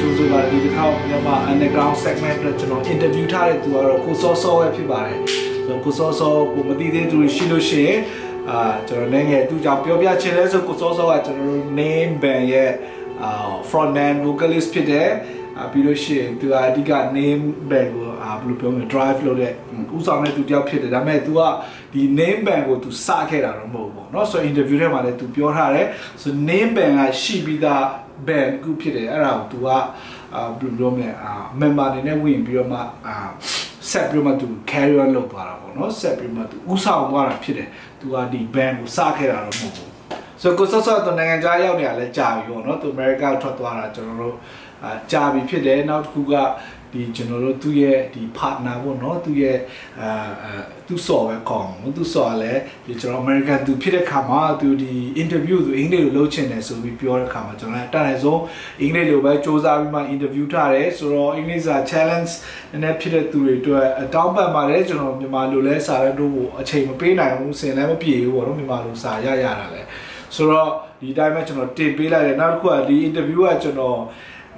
to the Myanmar Underground segment ကျွန်တော် interview ထားတဲ့သူကတော့ကိုစောစောပဲဖြစ်ပါတယ်ဆိုတော့ကိုစောစောကိုမသိသေးသူရှိလို့ရှိရင်ကျွန်တော်လည်းငယ်သူကြောင့်ပြောပြချင်လဲဆိုကိုစောစောကကျွန်တော်တို့ name band ရဲ့ frontman vocalist ဖြစ်တယ်ပြီးလို့ရှိရင်သူအဓိက name band ကိုဘယ်လိုပြောမလဲ drive လုပ်တဲ့ဥဆောင်တဲ့သူတယောက်ဖြစ်တယ်ဒါပေမဲ့ तू ကဒီ name band ကို तू စခဲ့တာတော့မဟုတ်ဘူးเนาะဆို interview ထဲမှာလည်း तू ပြောထားတယ်ဆို name band ကရှိပြီးသား band ကူဖြစ်တယ်အဲ့ဒါကို तू ကဘယ်လိုပြောမလဲmember တွေနဲ့ဝင်ပြီးတော့မှဆက်ပြီးတော့မှ तू carry on လုပ်သွားတာပေါ့เนาะဆက်ပြီးမှ तू ဥဆောင်သွားတာဖြစ်တယ် तू ကဒီ band ကိုစခဲ့တာတော့မဟုတ်ဘူးဆိုကိုစောစောတော့နိုင်ငံခြားရောက်နေရလဲကြာပြီပေါ့เนาะ तू America ထွက်သွားတာကျွန်တော်တို့ကြာပြီဖြစ်တယ်နောက်တစ်ခုကဒီကျွန်တော်တို့သူ့ရဲ့ဒီ partner ပေါ့เนาะသူ့ရဲ့သူ့စော်ပဲခေါ်အောင်သူ့စော်လဲဒီကျွန်တော် American သူဖြစ်တဲ့ခါမှာသူဒီ interview သူအင်္ဂလိပ်လိုလုပ်ချင်တယ်ဆိုပြီးပြောတဲ့ခါမှာကျွန်တော်လည်းတန်းနေဆုံးအင်္ဂလိပ်လိုပဲစူးစမ်းပြီးမှ interview ထားတယ်ဆိုတော့အင်္ဂလိပ်စာ challenge နဲ့ဖြစ်တဲ့သူတွေအတွက်အတောင်းပန်ပါတယ်ကျွန်တော်မြန်မာလိုလဲစာရဲတို့ကိုအချိန်မပေးနိုင်ဘူးစင်လည်းမပြေဘူးပေါ့เนาะမြန်မာလိုစာရတာလဲဆိုတော့ဒီတိုင်းပဲကျွန်တော်တင်ပေးလိုက်တယ်နောက်တစ်ခုကဒီ interview ကကျွန်တော်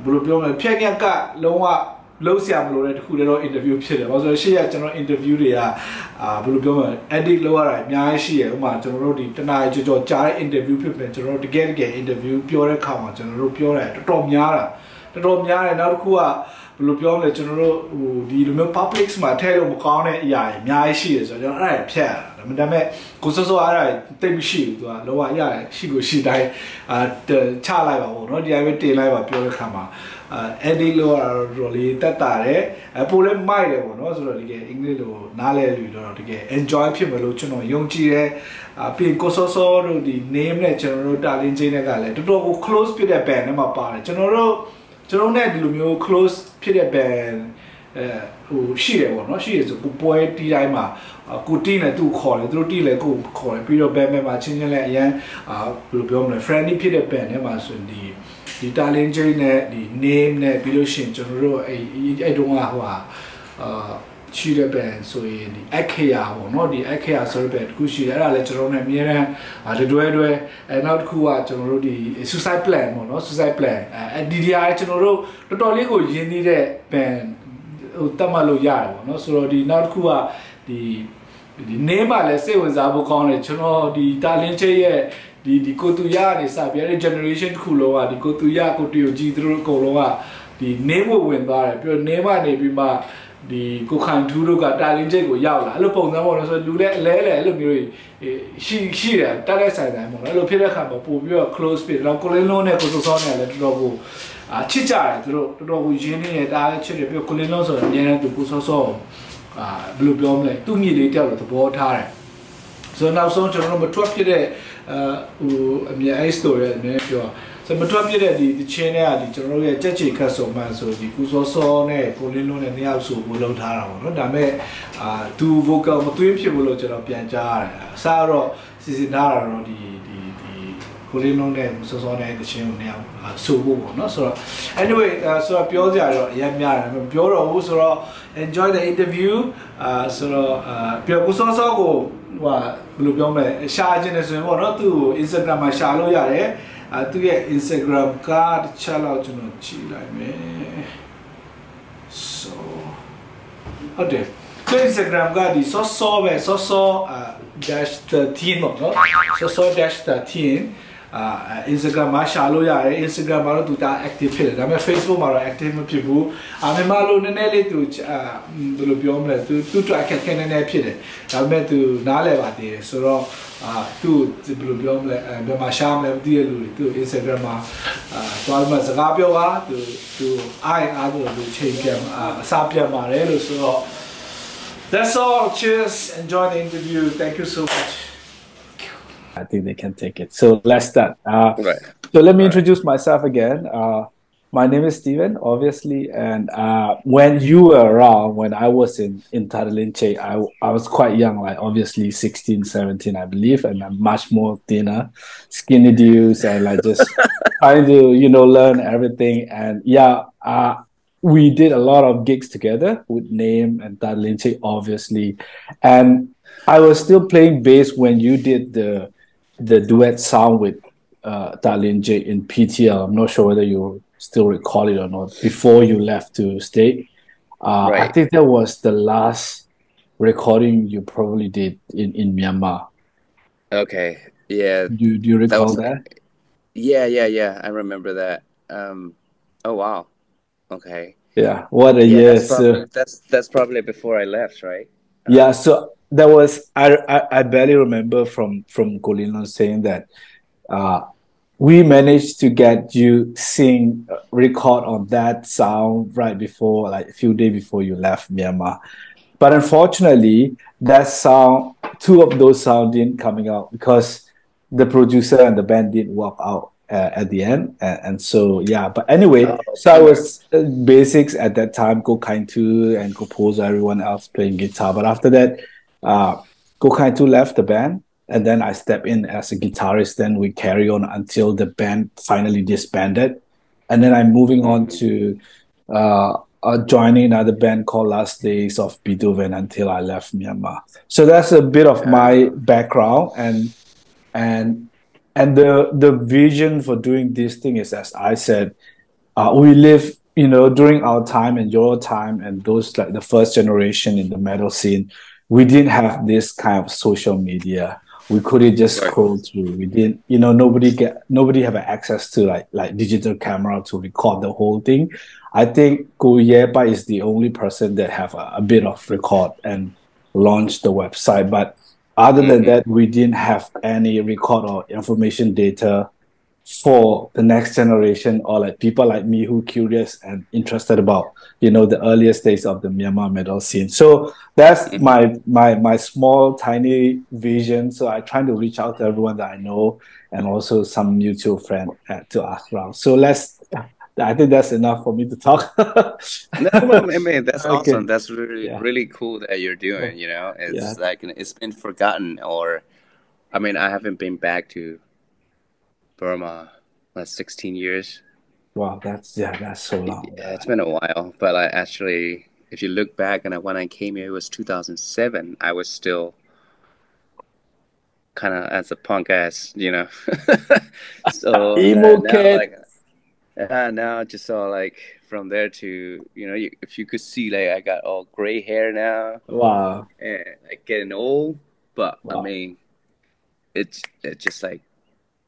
ဘယ်လိုပြောမလဲဖြက်ညက်ကလုံးဝလုံးဆရာမလို့တဲ့တခုတည်းတော့ interview ဖြစ်တယ်ဘာလို့ဆိုရှေ့ကကျွန်တော် interview တွေကဘယ်လိုပြောမလဲ edit လုပ်ရတာအများကြီးရှိရဥပမာကျွန်တော်တို့ဒီတနားကြောကြားတဲ့ interview ဖြစ်ပြန်ကျွန်တော်တို့တကယ် interview ပြောတဲ့ခါမှာကျွန်တော်တို့ပြောတယ်တော်တော်များတယ်နောက်တစ်ခုကဘယ်လိုပြောမလဲကျွန်တော်တို့ဟိုဒီလိုမျိုး public မှာထည့်လို့မကောင်းတဲ့အရာတွေအများကြီးရှိတယ်ဆိုတော့ကျွန်တော်အဲ့ဒါဖြတ်ရတာဒါပေမဲ့ကိုစောစောအဲ့ဒါတိတ်မရှိဘူးသူကလောကရတယ်ရှိကိုရှိတိုင်းချလိုက်ပါဘောเนาะဒီအတိုင်းပဲတင်လိုက်ပါပြောတဲ့ခါမှာedit လို့တော့လေတက်တာတယ်ပိုလည်းမိုက်တယ်ပေါ့เนาะဆိုတော့ဒီကအင်္ဂလိပ်လိုနားလဲလူတော့တကယ် enjoy ဖြစ်မယ်လို့ကျွန်တော်ယုံကြည်တယ်ပြီးကိုစောစောတို့ဒီ name နဲ့ကျွန်တော်တို့တာလင်းချင်းတွေကလည်းတော်တော်ကို close ဖြစ်တဲ့ band နဲ့မှာပါတယ်ကျွန်တော်တို့နဲ့ဒီလိုမျိုး close ဖြစ်တဲ့ band ဟိုရှိတယ်ပေါ့နော်ရှိရဆိုကိုပွဲတီးတိုင်းမှာကိုတီးနဲ့သူ့ခေါ်တယ်သူတို့တီးလဲကိုခေါ်တယ်ပြီးတော့ band member ချင်းချင်းလဲအရန်ဘယ်လိုပြောမလဲ friendly ဖြစ်တဲ့ band နဲ့မှာဆိုရင်ဒီတာလင်းချင်းနဲ့ဒီ name နဲ့ပြီးလို့ရှိရင်ကျွန်တော်တို့အဲ့တုန်းကဟိုရှိတဲ့ band ဆိုရင်ဒီအခရာပေါ့နော်ဒီအခရာဆိုတဲ့ band တခုရှိတယ်အဲ့ဒါလည်းကျွန်တော်တို့ ਨੇ အများအားတွဲနောက်တစ်ခုကကျွန်တော်တို့ဒီ suicide plan ပေါ့နော် suicide plan ဒီကျွန်တော်တို့တော်တော်လေးကိုရင်းနှီးတဲ့ band ဟိုတတ်မှတ်လို့ရတယ်ပေါ့နော်ဆိုတော့ဒီနောက်တစ်ခုကဒီ name မှာလည်းစိတ်ဝင်စားဖို့ကောင်းတယ်ကျွန်တော်ဒီတာလင်းချေရဲ့ဒီကိုတူရကနေစပြီးအဲ့ generation တစ်ခုလုံးကဒီကိုတူရကိုတူကြီးသူတို့အကုန်လုံးကဒီ name ကိုဝင်သွားတယ်ပြီးတော့ name ကနေပြီးမှဒီကိုခိုင်ထူးတို့ကတာလင်းချိတ်ကိုရောက်လာအဲ့လိုပုံစံပေါ့နော်ဆိုတော့လူလည်းအလဲအဲ့လိုမျိုးရှိတယ်တက်တဲ့ဆိုင်တိုင်းပေါ့နော်အဲ့လိုဖြစ်တဲ့အခါမှာပို့ပြီးတော့ close ဖြစ်တော့ကိုလင်းလုံးနဲ့ကိုစောစောနဲ့လည်းတော်တော်ကိုချစ်ကြတယ်သူတို့တော်တော်ကိုရင်းနေတယ်တားချစ်တယ်ပြီးတော့ကိုလင်းလုံးဆိုတော့အများနဲ့သူကိုစောစောဘယ်လိုပြောမလဲသူ့ညီလေးတယောက်တော့သဘောထားတယ်ဆိုတော့နောက်ဆုံးကျွန်တော်တို့မထွက်ဖြစ်တဲ့ဟိုအမြဲအဲ့ story အမြဲပြောဆိုမထွက်ပြတဲ့ဒီချင်းတွေကဒီကျွန်တော်တို့ရဲ့ကြက်ချီခတ်ဆိုမှဆိုဒီကုစောစောနဲ့ကိုလင်းလုံးနဲ့နှစ်ယောက်ဆိုဘူးလုံးထားတာပေါ့နော်ဒါပေမဲ့သူ vocal မသွင်းဖြစ်ဘူးလို့ကျွန်တော်ပြန်ကြားရတယ်အစားတော့စီစဉ်ထားတာတော့ဒီကိုလင်းလုံးနဲ့စောစောနဲ့တချင်းကိုနှစ်ယောက်ဆိုဖို့ပေါ့နော်ဆိုတော့ anyway ဆိုတော့ပြောကြရတော့အရင်များတယ်ပြောတော့ဘူးဆိုတော့ enjoy the interview ဆိုတော့ပြောကုစောစောကိုဟိုဘယ်လိုပြောမလဲရှာခြင်းနေဆိုရင်ပေါ့နော်သူ့ကို Instagram မှာရှာလို့ရတယ်သူရဲ့ Instagram ကတခြားလောက်ကျွန်တော်ကြည့်လိုက်မယ် so ဟုတ်တယ်သူ Instagram ကဒီစောစောပဲစောစော-13ပေါ့နော်စောစော-13Instagram မှာရှာလို့ရတယ် Instagram မှာတော့သူတာ active ဖြစ်တယ်ဒါပေမဲ့ Facebook မှာတော့ active မဖြစ်ဘူးမြန်မာလိုနည်းနည်းလေးသူဘယ်လိုပြောမလဲသူတွက်ခက်ခဲနည်းနည်းဖြစ်တယ်ဒါပေမဲ့သူနားလည်ပါသေးတယ်ဆိုတော့သူဘယ်လိုပြောမလဲဘယ်မှာရှာမလဲမသိရလူတွေသူ Instagram မှာသွားမှစကားပြောပါသူအားလို့သူချိန်ပြန်အစားပြန်ပါတယ်လို့ဆိုတော့ that's all cheers enjoy the interview thank you so much I think they can take it. So let's start. Right. So let me introduce myself again. My name is Steven, obviously, and when you were around, when I was in Tadalinche, I was quite young, like obviously 16, 17, I believe, and I'm much more thinner, skinny dudes, and like just trying to, learn everything. And yeah, we did a lot of gigs together with Name and Tadalinche, obviously. And I was still playing bass when you did the duet sound with Talin J in PTL. I'm not sure whether you still recall it or not, before you left to state. I Right. think that was the last recording you probably did in Myanmar. Okay. Yeah. Do you That recall was that? yeah. I remember that. Oh wow. Okay. Yeah, what a Yeah, year. that's So that's probably before I left, right? yeah, so that was I barely remember from Golino saying that uh we managed to get you sing record on that sound right before, like a few days before you left Myanmar. But unfortunately, that sound, two of those sound didn't coming out because the producer and the band didn't work out at the end. And so, yeah. But anyway, Oh, so I bummer. was basics at that time, Go Kind 2 and Composer, everyone else playing guitar. But after that, uh, Go Kind 2 left the band. And then I step in as a guitarist. Then we carry on until the band finally disbanded. And then I'm moving on Hmm. to joining another band called Last Days of Beethoven until I left Myanmar. So that's a bit of my Uh, background, and the vision for doing this thing is, as I said, we live, during our time and your time and those like the first generation in the metal scene, we didn't have this kind of social media. We couldn't just right. scroll through. We didn't, nobody have access to like digital camera to record the whole thing. I think Go Yepa is the only person that have a bit of record and launched the website. But other than Hmm. that, we didn't have any record or information data for the next generation, or like people like me who curious and interested about the earliest days of the Myanmar metal scene. So that's Hmm. my small tiny vision. So I try to reach out to everyone that I know and also some mutual friend to ask around. So I think that's enough for me to talk. No, well, I mean that's Okay. awesome. That's really Yeah. really cool that you're Oh, doing. yeah. It's like it's been forgotten, or I mean, I haven't been back to Burma last 16 years. Wow. That's so long. Yeah, it's been a while, but I actually, if you look back and when I came here, it was 2007. I was still kind of as a punk ass. So Emo now, cat. like, now just saw like from there to if you could see, like, I got all gray hair now Wow. and like getting old, but I Wow. mean, it's just like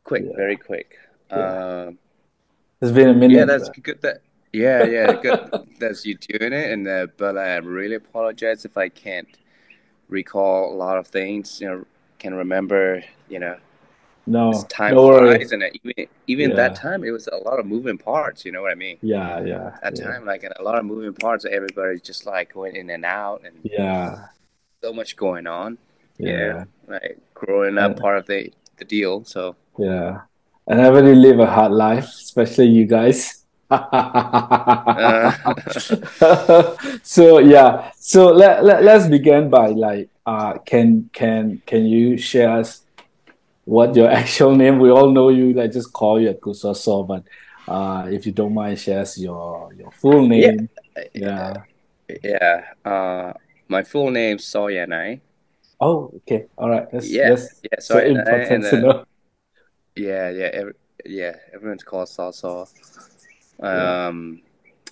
quick, Yeah. very quick. Yeah. Um, It's been a yeah, minute. that's good. Yeah, good. That's you doing it, and but I really apologize if I can't recall a lot of things. Can remember. As No, time no worry. flies, and even that Yeah, time, it was a lot of moving parts. You know what I mean? That yeah, time, like, a lot of moving parts. Everybody's just like going in and out, and yeah, so much going on. yeah, Like growing up, and part of the deal. So, yeah, and I really live a hard life, especially you guys. uh, So yeah, so let's begin by like, can you share us what your actual name? We all know you, like just call you at Kusoso, but if you don't mind, share us your full yeah, name. Yeah. yeah. My full name's Soyanai. Oh, okay. All right. Yeah, That's yeah, so Soyanai, important and to know. yeah, everyone's called Saw. Yeah. Um,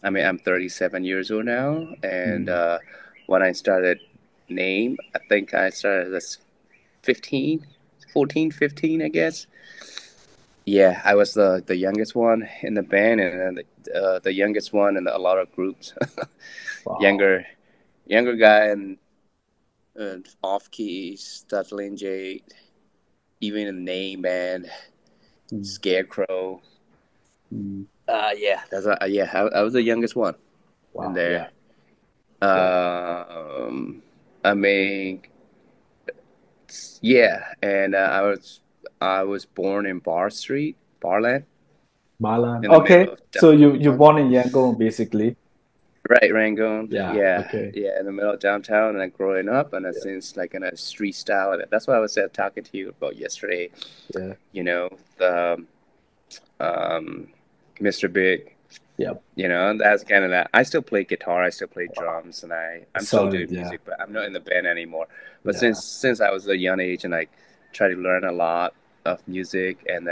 I mean, I'm 37 years old now, and Mm. when I started name, I think I started as 15, 14, 15, I guess. Yeah, I was the youngest one in the band, and then the youngest one in a lot of groups. Wow. younger younger guy, and off keys, Stuttling Jade, even in the name band, Mm. Scarecrow. Mm. Yeah, I was the youngest one in Wow. there. Yeah. Yeah. Um, I mean, yeah, and I was born in Bar Street, Barland, Malan. in the middle Okay. of So you downtown. born in Yangon, basically. Right, Rangoon. Yeah. Yeah, Okay. yeah, in the middle of downtown, and then growing up, and Yeah. since like in a street style, and that's what I was talking to you about yesterday. Yeah. The um, Mr. Big. Yep. And that's kind of that. I still play guitar, I still play drums, and I'm still Solid. doing Yeah. music, but I'm not in the band anymore. But Yeah. since I was a young age, and I try to learn a lot of music, and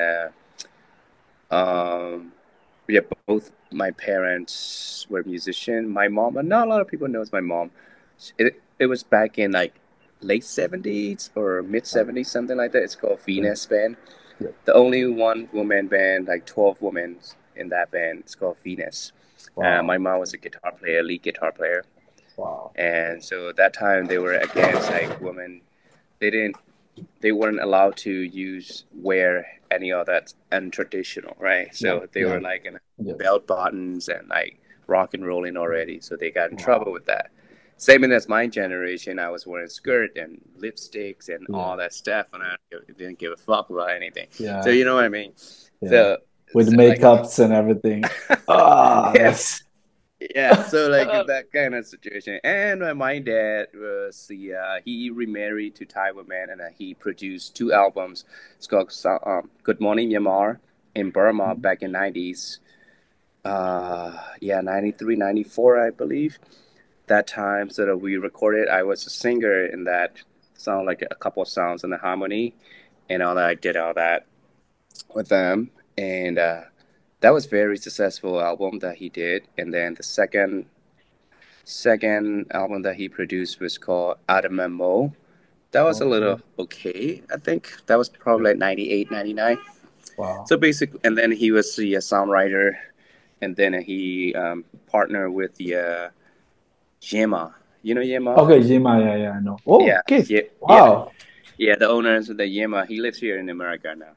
um, yeah, both my parents were musicians. My mom, but not a lot of people knows my mom. It was back in like late 70s or mid Yeah, 70s, something like that. It's called yeah, Venus Band. yeah. The only one woman band, like 12 women in that band. It's called Venus. My Wow, mom was a guitar player, lead guitar player, wow. and so that time they were against like women. They didn't they weren't allowed to wear any of that untraditional, right? Yeah, So they yeah, were like in yeah. belt buttons and like rock and rolling already. So they got in trouble Wow. with that. Same as my generation, I was wearing skirt and lipsticks and all Yeah, that stuff, and I didn't give a fuck about anything. So yeah, you know what I mean? yeah. So, With like, makeups and everything. Ah, yeah, that's yeah, so like that kind of situation. And my dad was he remarried to Taiwan man, and he produced two albums. It's called Good Morning Myanmar in Burma back in 90s. Yeah, 93, 94, I believe. That time, so that we recorded. I was a singer in that song, like a couple of songs in the harmony, and all that. I did all that with them, and that was very successful album that he did. And then the second album that he produced was called Adamamo. That was a okay. little okay, I think. That was probably Yeah. like 98, 99. Wow. So basically, and then he was the songwriter, and then he partnered with the Yema. You know Yema? Okay, Jima, yeah, yeah, I know. Oh, Yeah, okay. yeah, yeah, Wow. yeah. The owners of the Yema. He lives here in America now.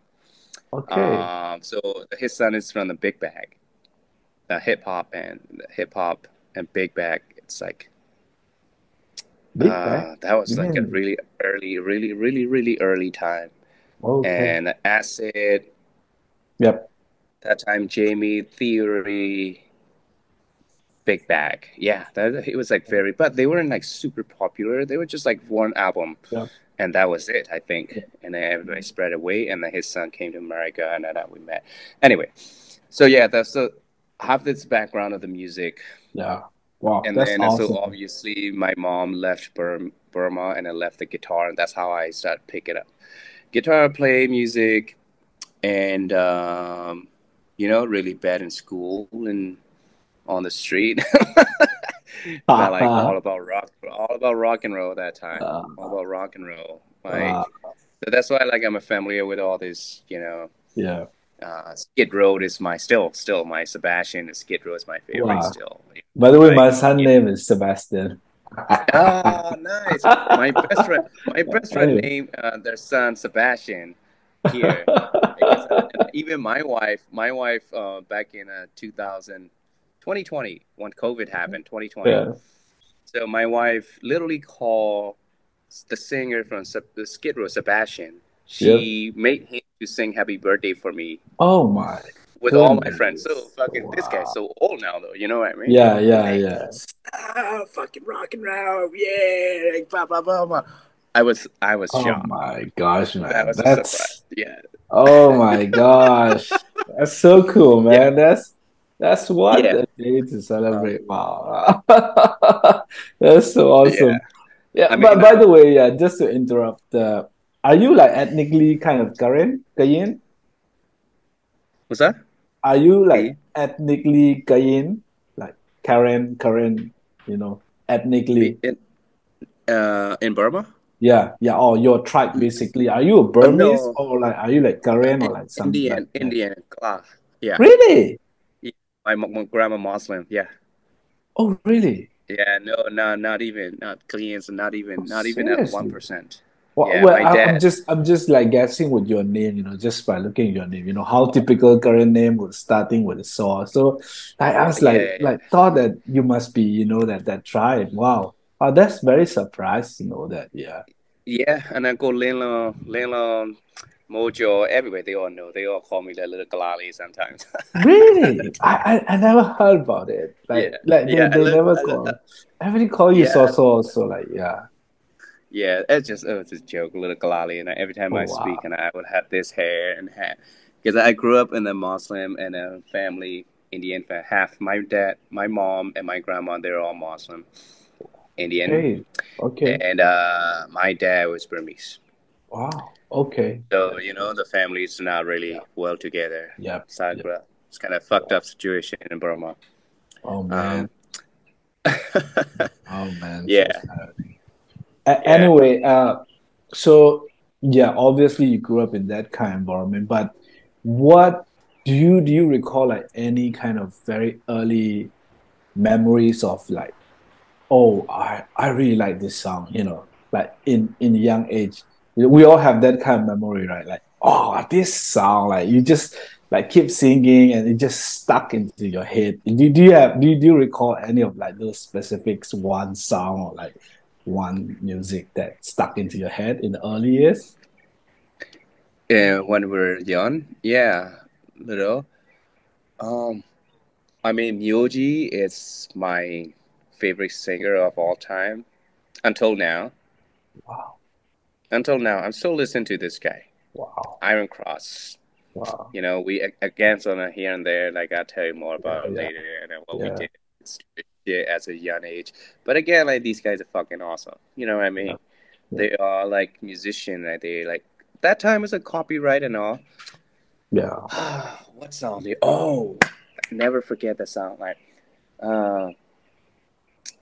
Okay. So his son is from the Big Bag, the hip hop and Big Bag. It's like Big bag. that You was like a mean really early, really, really, really early time. okay. And Acid, Yep. that time Jamie, Theory, Big Bag. Yeah, that it was like very, but they weren't like super popular. They were just like one album, Yep. and that was it, I think. Yep. And then everybody spread away, and then his son came to America, and then we met. Anyway, so yeah, that's the have this background of the music, Yeah. Wow, and that's then so awesome. obviously my mom left Burma, and I left the guitar, and that's how I started picking up guitar, play music, and really bad in school and on the street. But like all about rock and roll that time, all Uh, about rock and roll. uh, Like so that's why like I'm familiar with all this. yeah. Skid Row is my still my Sebastian. And Skid Row is my favorite Wow. still. By the way, Like my son yeah. name is Sebastian. Ah, nice. My best friend Anyway. named their son Sebastian here because and even my wife back in 2020 when COVID happened 2020. Yeah. So my wife literally called the singer from the Skid Row, Sebastian. Yep. She made him to sing "Happy Birthday" for me Oh my with all my friends. So goodness. fucking this guy's Wow. so old now, though. You know what I mean? Yeah, yeah, Like, yeah. fucking rock and roll, yeah, like, blah blah blah blah. I was Oh shocked. my gosh, That man. was a surprise. Yeah, Oh my gosh. That's so cool, yeah, man. That's what yeah, a day to uh, celebrate. Wow. That's so yeah. awesome. Yeah, I but mean, by the way, yeah, just to interrupt, are you like ethnically kind of Karen, Kayin? what's that? Are you like Okay. ethnically Kayin? Like Karen, ethnically? In Burma? Yeah, yeah. Or your tribe basically. Are you a Burmese No, or like are you like Karen or like some like that? Indian, yeah. Really? Yeah. My grandma Muslim. Yeah. Oh, really? Yeah, no, no, not even, not cleans, Oh, not even at one seriously? percent. Well, Yeah, well, my I'm dad. just like guessing with your name, just by looking at your name, how typical current name was starting with a saw. So I was Yeah, yeah, yeah. like thought that you must be, that tribe. Wow. Oh, that's very surprised to know that. Yeah. Yeah, and then go Linla, Mojo, everywhere. They all know. They all call me that little Galali sometimes. Really? I never heard about it. Yeah, Like they, yeah. they never call. Everybody call you Yeah, Soso also, like, yeah. yeah. It was just a joke, little Galali. And every time Oh I speak, wow. and I would have this hair and hat because I grew up in a Muslim and a family, Indian. Half my dad, my mom, and my grandma, they're all Muslim, Indian, Okay. Okay. and my dad was Burmese. Wow. Okay. So the family is not Yeah. really well together. Yep. Yep. Sagra. It's kind of fucked up situation in Burma. Oh man. Um, Oh man, so yeah, sad. yeah. Anyway, so yeah, obviously you grew up in that kind of environment, but what do you recall like any kind of very early memories of like, oh, I really like this song, like in young age. We all have that kind of memory, right? Like, oh, this song, like you just like keep singing and it just stuck into your head. Do you recall any of like those specifics, one song or like one music that stuck into your head in the early years? When we were young, yeah, little. Um, I mean, Myoji is my favorite singer of all time until now. Wow, Until now, I'm still listening to this guy, wow, Iron Cross. wow. You know, we against on it here and there. Like I'll tell you more Yeah, about it yeah, later, and then what we yeah, did stupid shit as a young age. But again, like these guys are fucking awesome. You know what I yeah, mean? yeah, They are like musicians. Like they like that time was a copyright and all. yeah. What song? Oh, never forget the sound. Like, uh,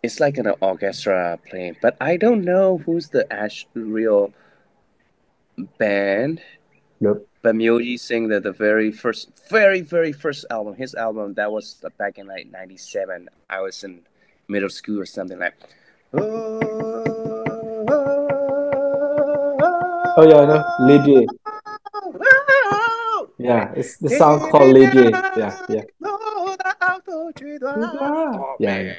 it's like an orchestra playing, but I don't know who's the real band. Yep. But Myoji sing the very first album. His album that was back in like '97. I was in middle school or something like. Oh yeah, I know. Lady. Yeah, it's the song called Lady. Yeah, yeah. Oh Yeah, yeah, man,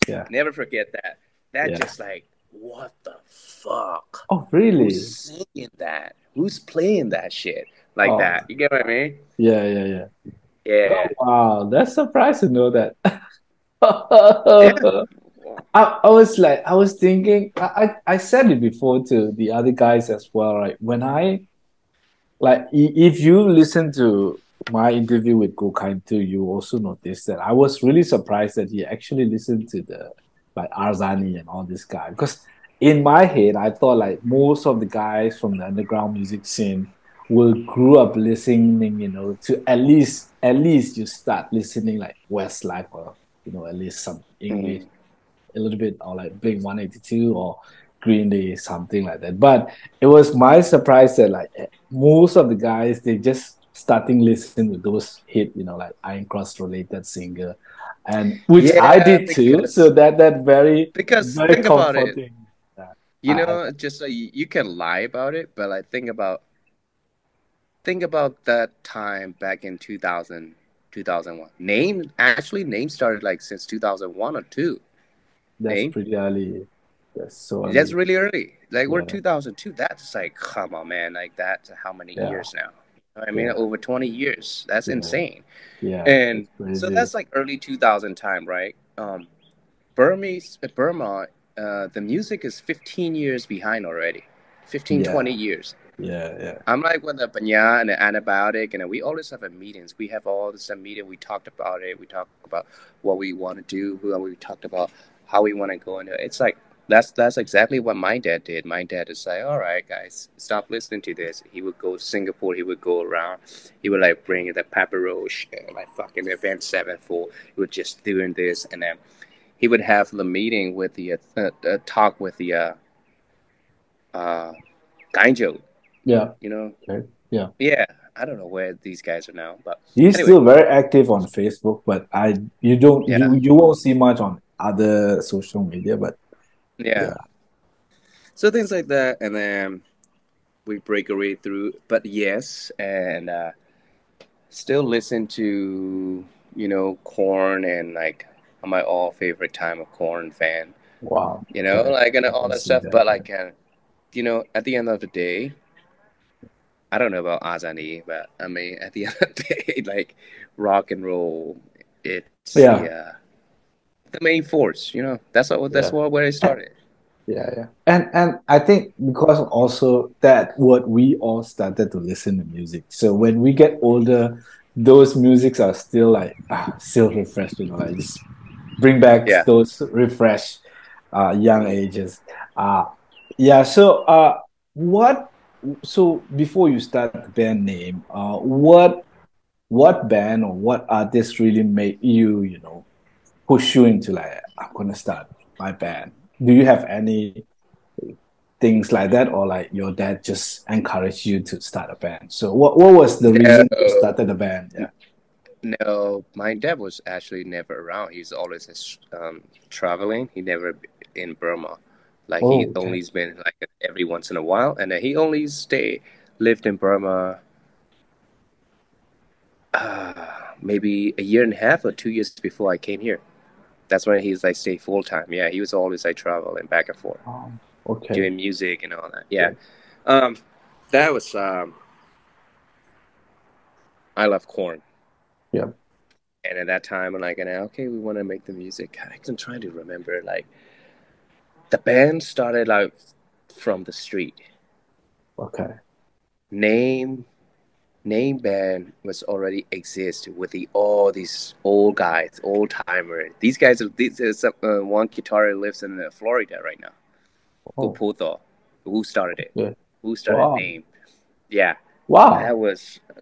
yeah, never forget that. That yeah. just like what the fuck? Oh, Who's really? singing that? Who's playing that shit like Oh, that? You get what I mean? yeah, yeah, yeah. Oh, Yeah, wow, that's surprised to know that. yeah. I was thinking, I said it before to the other guys as well, right? When I like if you listen to my interview with Gokhan too, you also notice that I was really surprised that he actually listened to the like Arzani and all this guy because in my head I thought like most of the guys from the underground music scene will grew up listening, to at least you start listening like Westlife or at least some English Mm. a little bit or like Blink 182 or Green Day, something like that. But it was my surprise that like most of the guys they just starting listening to those hit, like Iron Cross related singer, and which I Yeah, did too. So that very because very think about it. comforting. That You know, just like you can lie about it, but like think about that time back in 2000, 2001. Name started like since 2001 or 2. that's Name. pretty early. That's so That's early. really early. Like we're Yeah, 2002. That's like come on, man. Like that's how many yeah, years now? You know what I mean, yeah, over 20 years. That's yeah, insane. yeah. And That's so crazy. that's like early 2000 time, right? Burma, the music is 15 years behind already. 15, Yeah, 20 years. yeah, yeah, I'm like with the banya and the antibiotic, and we always have a meetings. We have all this meeting. We talked about it. We talked about what we want to do. We talked about how we want to go into it. It's like that's exactly what my dad did. My dad is like, all right, guys, stop listening to this. He would go to Singapore. He would go around. He would like bring the Papa Roach, like fucking Event 7 4. He would just doing this, and then he would have the meeting with the talk with the uh, Ganjo, yeah. you know. Okay. Yeah. Yeah, I don't know where these guys are now, but He's anyway, still very active on Facebook, but you don't yeah, you won't see much on other social media. But yeah. yeah, So things like that, and then we break our way through. But yes, and still listen to Corn and like my all favorite time of Corn fan. wow, Like and I all can that see stuff. that. But like, at the end of the day, I don't know about Azani, but I mean, at the end of the day, like rock and roll, it's Yeah, the main force. That's all. That's yeah, where it started. yeah, yeah. And I think because also that what we all started to listen to music. So when we get older, those musics are still like still refreshed. Like just bring back Yeah. those refresh young Mm. ages. Uh yeah. So what? So before you start the band name, what what band or what artist really made you, you know, push you into like, I'm gonna start my band? Do you have any things like that, or like your dad just encouraged you to start a band? So what was the reason you No, started a band? Yeah. no, my dad was actually never around. He's always traveling. He never in Burma. Like he Oh, okay. only's been like every once in a while, and then he only lived in Burma maybe a year and a half or 2 years before I came here. That's when he's like stay full time. Yeah, he was always like traveling back and forth, Okay. doing music and all that. Yeah, Yeah. um, that was I love corn. Yeah. And at that time, I'm like, okay, we want to make the music. I'm trying to remember. Like the band started like from the street. Okay. Name name band was already exist with all these old guys, old timer. These guys, this is one guitarist lives in Florida right now. Oh, Goputo, who started it? yeah. Who started Wow. Name? Yeah, Wow.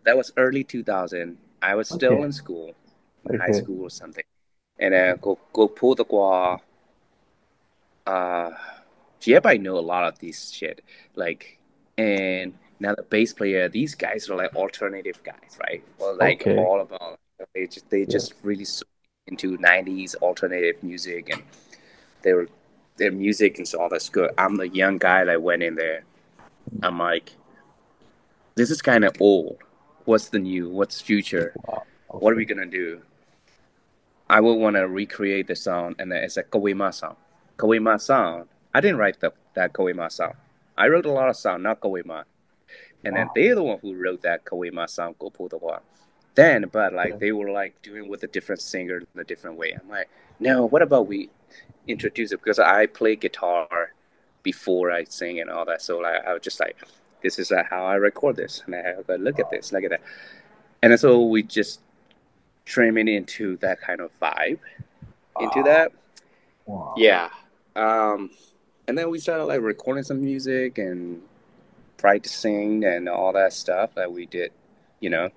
that was early 2000. I was still Okay. in school, in high Okay. school or something, and Goputo uh Jeb, I know a lot of this shit. Like, and now the bass player, these guys are like alternative guys, right? Well, like Okay. all about they Yeah. just really into '90s alternative music, and they were their music and so all that's good. I'm the young guy that went in there. I'm like, this is kind of old. What's the new? What's future? Wow. What are Okay. we gonna do? I would want to recreate the sound, and it's a Kawima sound. Kawima sound. I didn't write that Kawima sound. I wrote a lot of sound, not Kawima. And then Wow. they're the one who wrote that Kawima sound, Go Pull the One. Then, but like Yeah. they were like doing with a different singer in a different way. I'm like, no, what about we introduce it? Because I play guitar before I sing and all that. So like I was just like, this is how I record this. And I go, look at Wow. this, look at that. And then so we just trim it into that kind of vibe into Wow. that. Wow. Yeah. Um, and then we started like recording some music and practicing and all that stuff that we did, you know.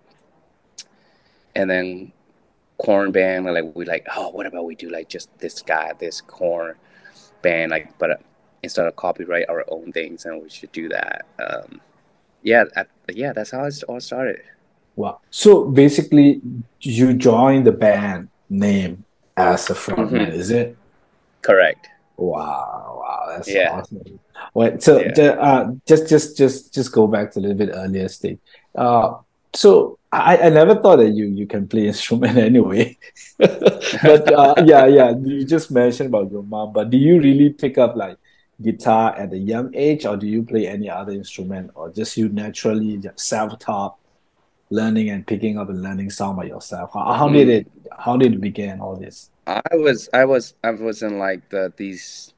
And then corn band, like we like, oh, what about we do like just this guy, this corn band, like, but instead of copyright our own things, and we should do that. Yeah, yeah, that's how it all started. Wow. So basically, you joined the band name as a frontman, Hmm. is it? Correct. Wow, wow, that's Yeah. awesome. Wait, so Yeah. just go back to a little bit earlier stage. Uh, so I never thought that you can play instrument anyway. But yeah, yeah, you just mentioned about your mom, but do you really pick up like guitar at a young age, or do you play any other instrument, or just you naturally just self-taught learning and picking up and learning song by yourself? Mm. How did it begin all this? I was in like these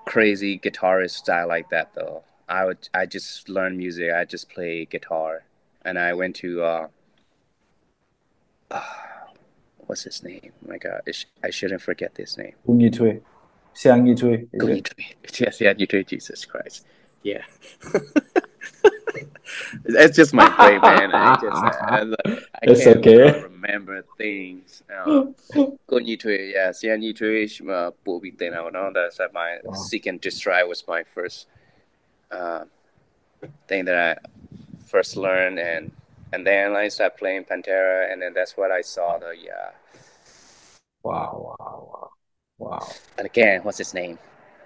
crazy guitarist style like that though. I just learned music. I just play guitar, and I went to what's his name? Oh my God, I shouldn't forget this name. 公益推，相依推, is Go you it? to me. Yes, yeah, you do. Jesus Christ. Yeah. It's just my brain, man. I It's can't okay. remember things. Go you to yes, yeah, you to will be then. I know that's my Wow. Seek and Destroy was my first uh, thing that I first learned, and then I started playing Pantera, and then that's what I saw the yeah. Wow, wow, wow, wow. And again, what's his name?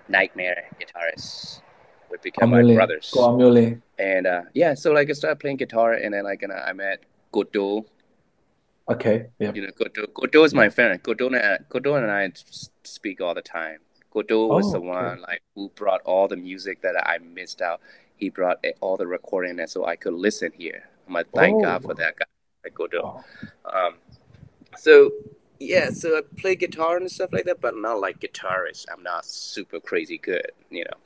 Nightmare guitarist would become my Communally, brothers. communally. And yeah, so like I started playing guitar, and then like I met Godot. Okay, yep, Godot is my yeah. friend. Godot and I speak all the time. Godot was the Oh, okay. one like who brought all the music that I missed out. He brought all the recording, and so I could listen here. I'm like, thank Oh, God for that guy, like Godot. wow. Um, so yeah, so I play guitar and stuff like that, but not like guitarist. I'm not super crazy good, you know.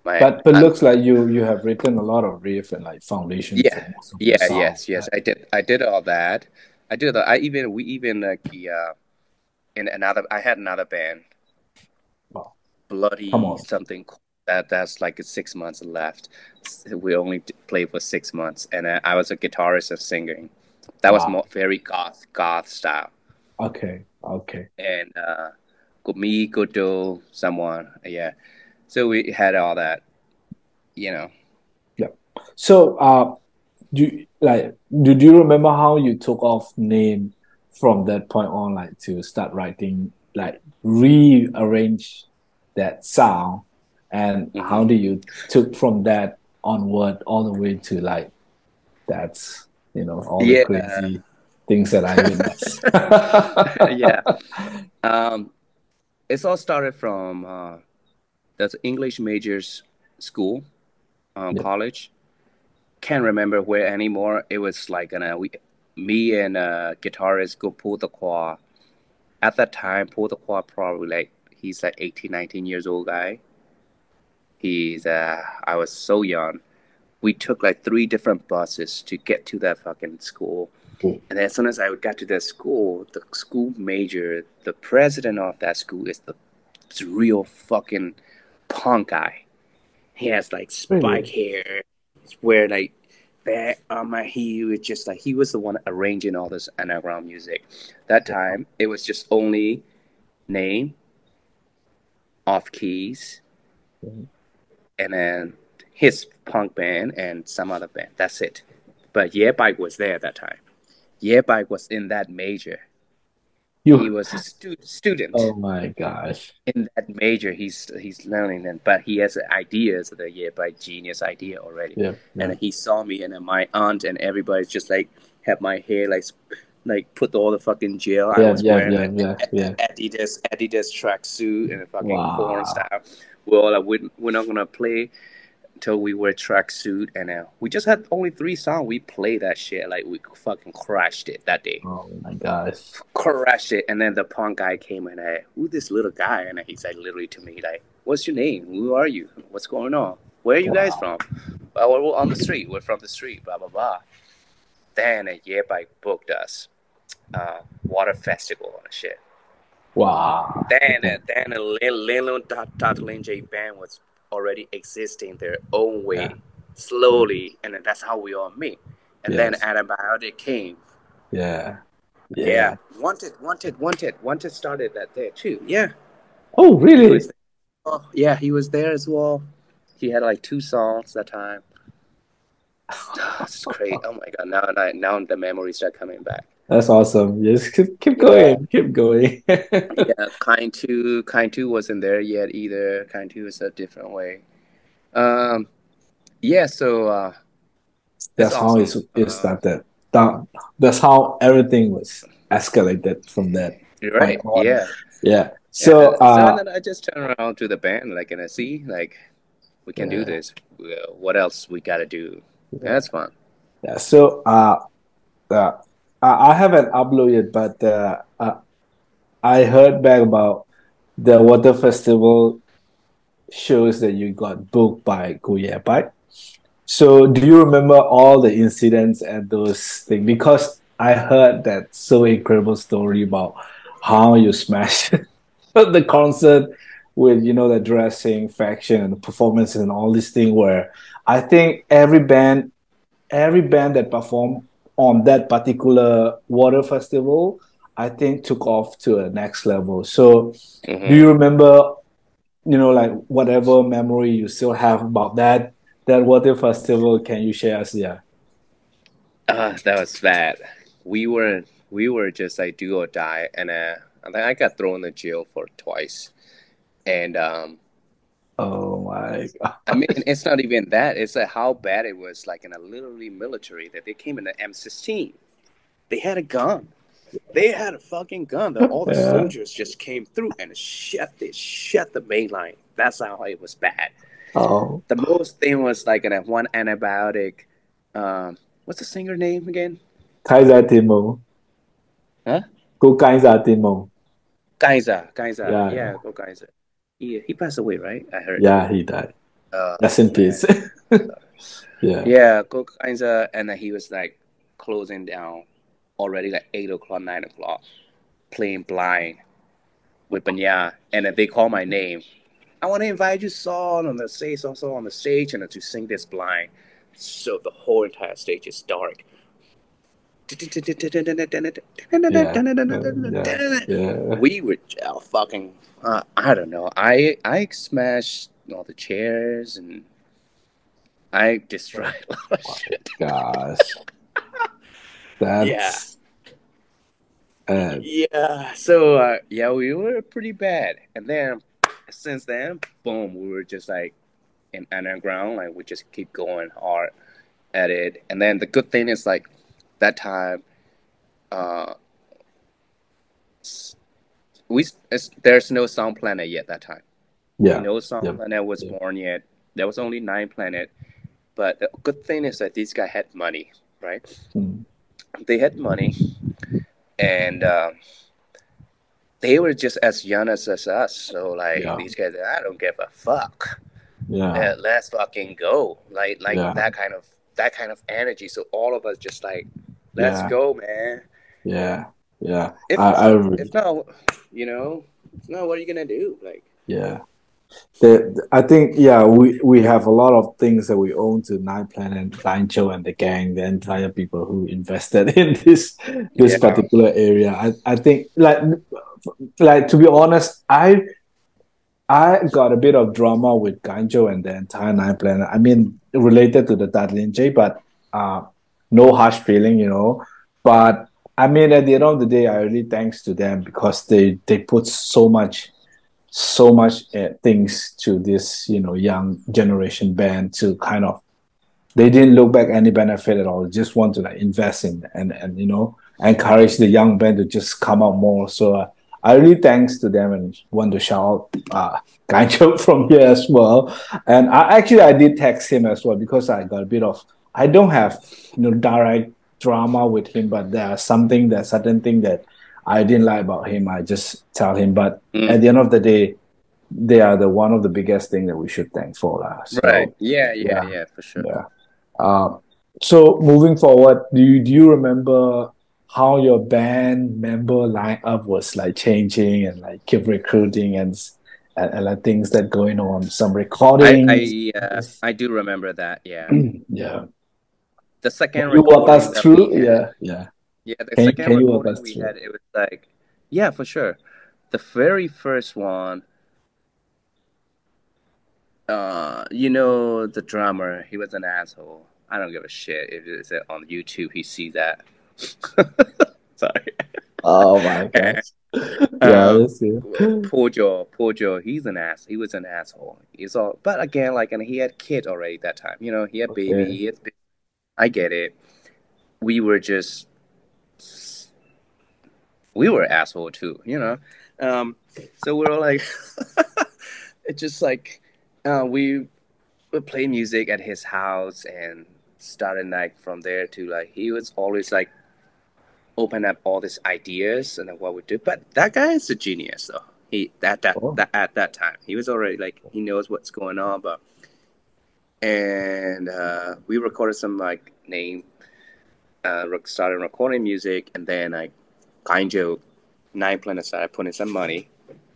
My But looks like you have written a lot of riff and like foundation Yeah, for most of your yeah, songs, yes. right? I did all that. I did that. We even like in another. I had another band, Wow. Come Bloody on. something. That's like 6 months left. We only played for 6 months, and I was a guitarist and singing. That was Wow. more very goth style. Okay. Okay. And me, Godo, someone, yeah. So we had all that, you know. Yeah. So, do you remember how you took off name from that point on, like to start writing, like rearrange that sound, and how Hmm. do you took from that onward all the way to like that's all the Yeah, crazy things that I witnessed. yeah. Um, it's all started from the English majors school, Yeah. college. Can't remember where anymore. It was like me and guitarist go pull the choir. At that time, pull the choir probably like he's like 18, 19 years old guy. I was so young. We took like three different buses to get to that fucking school. Cool. And then as soon as I got to the school major, the president of that school is the real fucking punk guy. He has like spike Really? hair. He's wear like that on my he was just like he was the one arranging all this underground music. That Wow. time it was just only name, off keys, Mhm. and then his punk band and some other band. That's it. But Yeah Bike was there at that time. Yeah Bike was in that major. He You, was a student oh my gosh. in that major. He's learning, and but he has ideas of the Yeah Bike genius idea already. Yeah, And yeah. he saw me, and then my aunt and everybody's just like have my hair like put all the fucking gel. I Yeah, was yeah, wearing yeah, like yeah, yeah. Adidas tracksuit and a fucking corn Wow. style. Well, we're not gonna play till we wear tracksuit, and we just had only three songs. We played that shit like we fucking crashed it that day, Oh my gosh. crashed it. And then the punk guy came and who this little guy? And he said literally to me like, "What's your name? Who are you? What's going on? Where are you guys Wow. from?" Well, we're on the street. We're from the street. Blah blah blah. Then a year bike booked us water festival and shit. Wow. Then a Lin Tatlin J band was already existing their own Yeah. way, slowly, and then that's how we all meet. And then Yes. Antibiotic came. Yeah. Yeah, Yeah. Wanted started that there too. Yeah, Oh, he was really? there. Oh, yeah, he was there as well. He had like two songs that time. It's great. Oh my god! Now the memories start coming back. That's awesome. Just keep Yeah, going. Keep going. yeah. Kind two wasn't there yet either. Kind two is a different way. Um, yeah. So it's That's how awesome. it started. That, that's how everything was escalated from that You're point right. on. Yeah, Yeah. yeah. So So then I just turn around to the band like, and I see like we can do yeah, this. Well, what else we gotta do? yeah. That's fun. Yeah. So uh I haven't uploaded, but I heard back about the water festival shows that you got booked by Guyabai. So do you remember all the incidents and those things? Because I heard that so incredible story about how you smashed the concert with the dressing, faction, and the performances and all these things. Where I think every band that performed on that particular water festival, I think took off to a next level. So do you Hmm. remember, like whatever memory you still have about that water festival? Can you share us? Yeah. That was bad. We were just like do or die, and I think I got thrown in jail for twice. And Oh my I mean, gosh. it's not even that. It's how bad it was. Like in a literally military that they came in the M16. They had a gun. They had a fucking gun. All the Yeah. soldiers just came through and shut the main line. That's how it was bad. Oh, The most thing was like in a one antibiotic. What's the singer name again? Kaiser Timo. Huh? Go Kaiser Timo. Kaiser. Yeah. Yeah, go Kaiser. He passed away, right? I heard. Yeah, he died. Oh Rest in man. peace. Yeah. Yeah, go Kaiser, and then he was like closing down already like 8 o'clock, 9 o'clock, playing blind with Banya, and then they call my name. I want to invite you, Saul, on the stage, also on the stage, and to sing this blind. So the whole entire stage is dark. We were fucking. I don't know. I smashed all the chairs and I destroyed a lot of shit. Gosh, Yeah. that's Yeah. So yeah, we were pretty bad. And then since then, boom, we were just like in underground. Like we just keep going hard at it. And then the good thing is like that time, uh, there's no Sound Planet yet that time. yeah, No Sound yep, Planet was yep. born yet. There was only 9 planet. But the good thing is that these guys had money, right? Mm. They had money, and they were just as young as us. So like Yeah, these guys, I don't give a fuck. yeah, Let's fucking go. Like yeah, that kind of energy. So all of us just like, let's yeah, go, man. yeah, yeah. If I not, agree. if not, you know, if not, what are you gonna do? Like, Yeah. I think yeah we have a lot of things that we own to Nine Planet, Nine Show, and the gang, the entire people who invested in this yeah, particular area. I think like to be honest, I got a bit of drama with Ganjo and the entire Nine Planet. I mean, related to the Darlin J, but uh, no harsh feeling, you know. But I mean, at the end of the day, I really thanks to them because they put so much things to this young generation band to kind of they didn't look back any benefit at all. Just want to like invest in and encourage the young band to just come out more. So I really thanks to them and want to shout out Gancho from here as well. And I did text him as well because I got a bit of I don't have direct drama with him, but there's certain thing that I didn't like about him. I just tell him, but at the end of the day, they are the one of the biggest thing that we should thank for. right. So Yeah, yeah, yeah, yeah, for sure. yeah. Uh, so moving forward, do you remember how your band member lineup was like changing and like keep recruiting and like things that going on, some recordings? I do remember that. Yeah, Yeah. the Can second you walk recording us that we through? had. Yeah, yeah. Yeah, the second Can you walk recording us we through? had, it was like, yeah, for sure. The very first one, the drummer, he was an asshole. I don't give a shit if it's on YouTube. He sees that. Sorry. Oh my And, gosh. Yeah, that's it. Poor Joe, he's an ass. He was an asshole. He's all, but again, like, and he had kids already that time. He had baby. Okay. I get it. We were just, we were asshole too. So we were like, it's just like, we would play music at his house and started like from there to like he was always like open up all these ideas and then what we do. But that guy is a genius though. He Oh, that at that time he was already like he knows what's going on. But and we recorded some like started recording music and then like kind of 9 Planet started putting some money.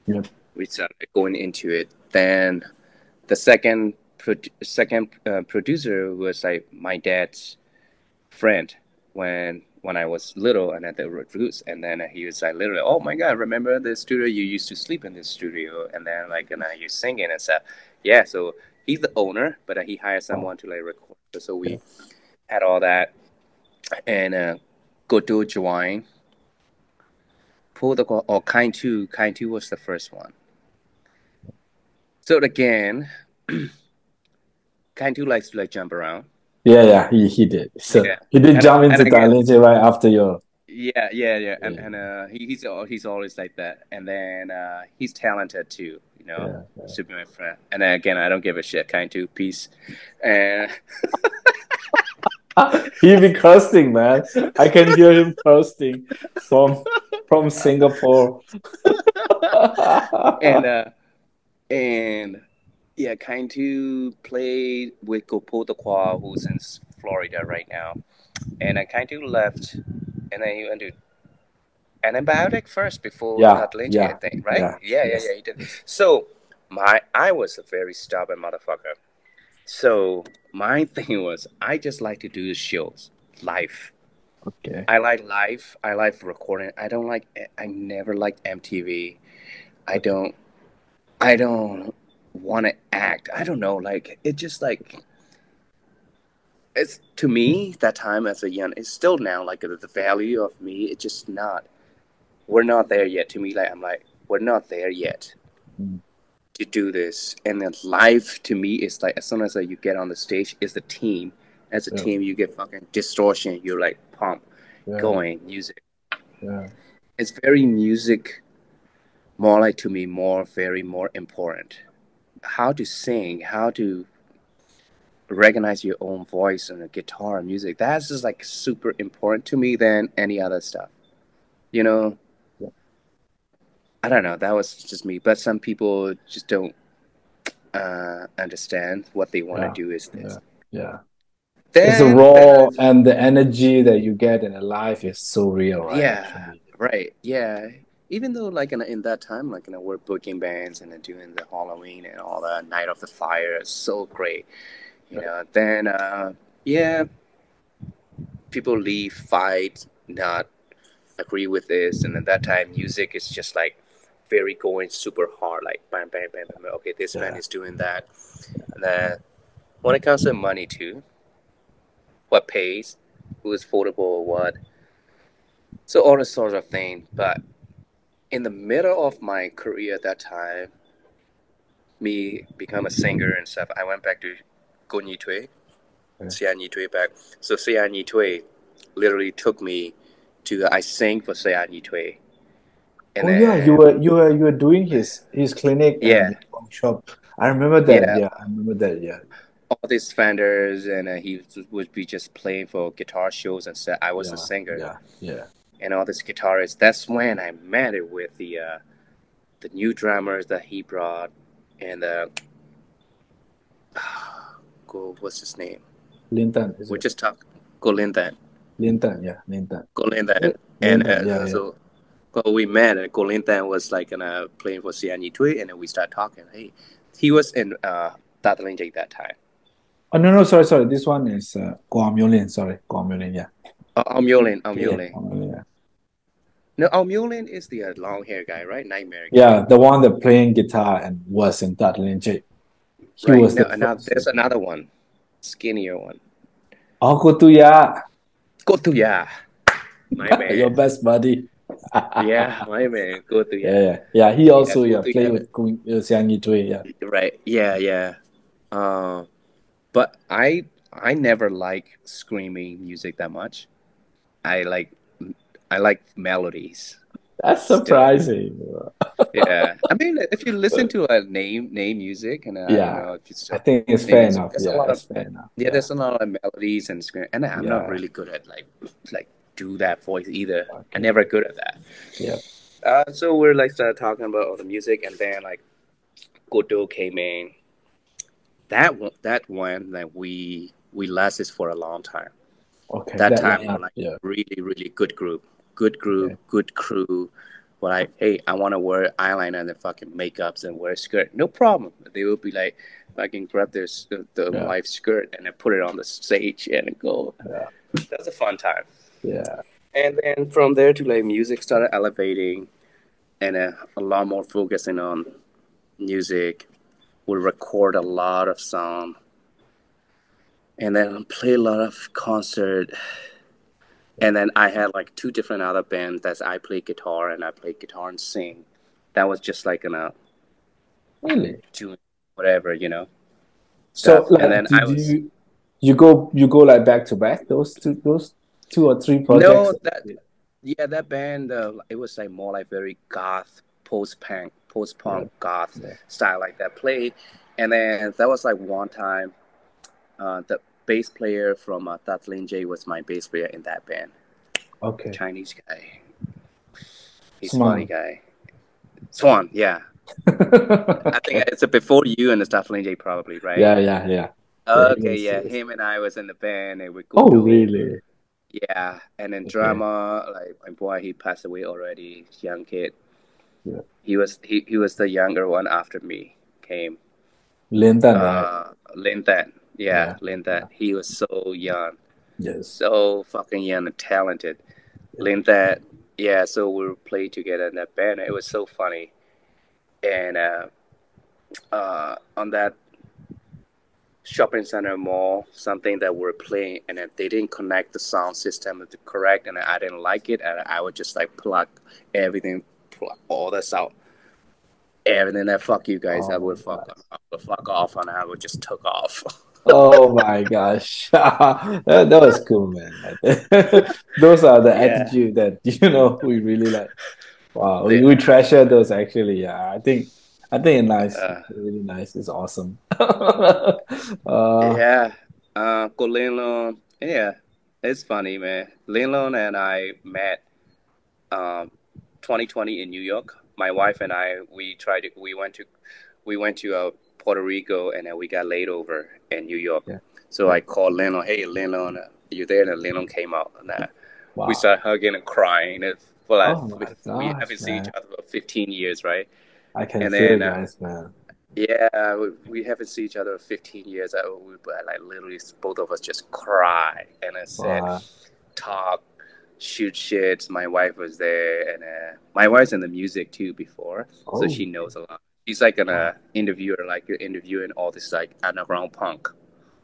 yep. We started going into it. Then the second producer was like my dad's friend when I was little and at the roots, and then he was like literally, oh my god, remember the studio you used to sleep in this studio, and then like and you singing and stuff. Yeah, so he's the owner, but he hired Oh, someone to like record. So yeah. we had all that and go to join. Pull the or kind two was the first one. So again, kind two likes to like jump around. Yeah, yeah, he did. So Yeah, he did jump and into again, Thailand right after your yeah, yeah, and he's always like that, and then he's talented too, yeah. to be my friend. And then again, I don't give a shit, kind to peace, and He be cursing, man. I can hear him cursing from Singapore. and and yeah, kind to play with Gopotaqua, who's in Florida right now, and I kind of left, and then he went to antibiotic first before Yeah, Tatlinche, I yeah, think, right? yeah, Yeah, yes. he did. So I was a very stubborn motherfucker. So my thing was I just like to do the shows live. Okay. I like live. I like recording. I don't like. I never liked MTV. I Okay. don't. I don't want to act. I don't know. Like it just like it's to me that time as a young. It's still now like the value of me. It's just not. We're not there yet. To me, like I'm like we're not there yet Mm. to do this. And then live to me is like as soon as you get on the stage, it's a team. As a Yeah. team, you get fucking distortion. You're like pump, Yeah. going music. Yeah. It's very music. More like to me, more very more important. How to sing, how to recognize your own voice and the guitar and music. That's just like super important to me than any other stuff. You know, Yeah. I don't know. That was just me. But some people just don't understand what they want to Yeah. do is Yeah. this. Yeah. It's the Then raw I, and the energy that you get in a life is so real, right? yeah, Actually. right, yeah. Even though like in that time, like we're booking bands and doing the Halloween and all the Night of the Fire is so great. You Yeah. know, then yeah, people leave, fight, not agree with this, and at that time, music is just like very going super hard, like bam, bam, bam, bam. Okay, this band Yeah. is doing that, and then when it comes to money too, what pays, who is affordable, what, so all this sort of thing. But in the middle of my career at that time, me become a singer and stuff, I went back to Go Nhi Thuy, Okay. Sia Nhi Thuy back. So Sia Nhi Thuy literally took me to I sang for Sia Nhi Thuy, and Oh yeah, you then were you were doing his clinic and yeah, his workshop. I remember that. yeah, Yeah, I remember that. Yeah. all these vendors, and he would be just playing for guitar shows and stuff. I was a Yeah. singer, Yeah. Yeah. and all these guitarists. That's when I met it with the new drummers that he brought, and go what's his name? Linton, is We it? just talked Golindan, Linton, yeah, Linton. Golindan, and Linton, yeah, yeah. so well, we met, and Golindan was like playing for Siani Tui, and then we start talking. Hey, he was in Darjeeling that time. Oh no, no, sorry, sorry. This one is Guam Yulin. Sorry, Guam Yulin. Yeah, Aum Yolin, Aum yeah, Yolin. Guam Yulin, yeah. No, Aum Yolin is the long hair guy, right? Nightmare guy. Yeah, the one that playing guitar and was in Tatlin J. He Right. was No, the now first. there's another one, skinnier one. Ako to ya, Go to ya, my your man. best buddy. Yeah, my man. Go to Yeah, ya. yeah, yeah. He Yeah, also go yeah to play ya. with Xiang Yitui. Yeah, Right. Yeah, yeah. Uh, but I never like screaming music that much. I like I like melodies that's still. surprising. Yeah, I mean, if you listen to name music, and I don't Yeah, know if it's I think it's name fair music, enough. there's a Yeah, lot of it's fair enough. yeah, Yeah, there's a lot of melodies and scream, and I'm not yeah. really good at like do that voice either. I'm Okay. never good at that. Yeah. So we're like started talking about all the music, and then like Godo came in. That one that we lasted for a long time. Okay. That That time we were lineup. like Yeah. really good Okay. group, good crew. We're like, hey, I want to wear eyeliner and the fucking makeups and wear a skirt. No problem. They would be like, fucking grab the Yeah. wife's skirt and then put it on the stage and go. Yeah. That's a fun time. Yeah. And then from there to like music started elevating and a lot more focusing on music. We record a lot of song and then play a lot of concert. And then I had like two different other bands that I play guitar and I play guitar and sing. That was just like in a Really? June, whatever, So stuff. And like, then do I was you go like back to back those two or three projects? no that yeah that band it was like more like very goth post Yeah. punk goth Yeah. style like that played. And then that was like one time the bass player from Tatlin J was my bass player in that band. Okay. Chinese guy. He's funny Smart. guy. Swan, yeah. I think Okay. it's a before you and the Tatlin J probably, right? Yeah. Yeah. Yeah. Yeah. He Okay, was. He yeah. was. Him and I was in the band and we go Oh, do really? yeah. And then Okay. drama, like my boy he passed away already, young kid. Yeah. He was the younger one after me came. Linton, right? Linton. Yeah, Yeah. Linton. Yeah. He was so young. Yes. So fucking young and talented. Yeah. Lin that, yeah. So we played together in that band. It was so funny, and on that shopping center mall, something that we're playing, and if they didn't connect the sound system to correct, and I didn't like it, and I would just like plug everything, plug all this out, everything that fuck you guys, I Oh, would nice. fuck off, and I would just took off. Oh my gosh. That was cool, man. Those are the Yeah, attitude that we really like. Wow, we yeah, treasure those actually. Yeah, I think it's nice. uh, Really nice. It's awesome. yeah. Cô Linh Lôn, yeah, it's funny, man. Linh Lôn and I met um 2020 in New York. My wife and I, we went to Puerto Rico, and then we got laid over in New York. Yeah, So yeah. I called Lennon, hey Lennon, you there? And Lennon came out, and we Wow. started hugging and crying. For like, Oh my we gosh, haven't seen each man. other for 15 years, right? I can And feel then it, guys, man. yeah, we haven't seen each other for 15 years. We like literally both of us just cried, and I said, Wow. talk, shoot shit. My wife was there, and my wife's in the music too before, so Oh, she knows a lot. She's like an wow. interviewer, like you're interviewing all this like underground punk,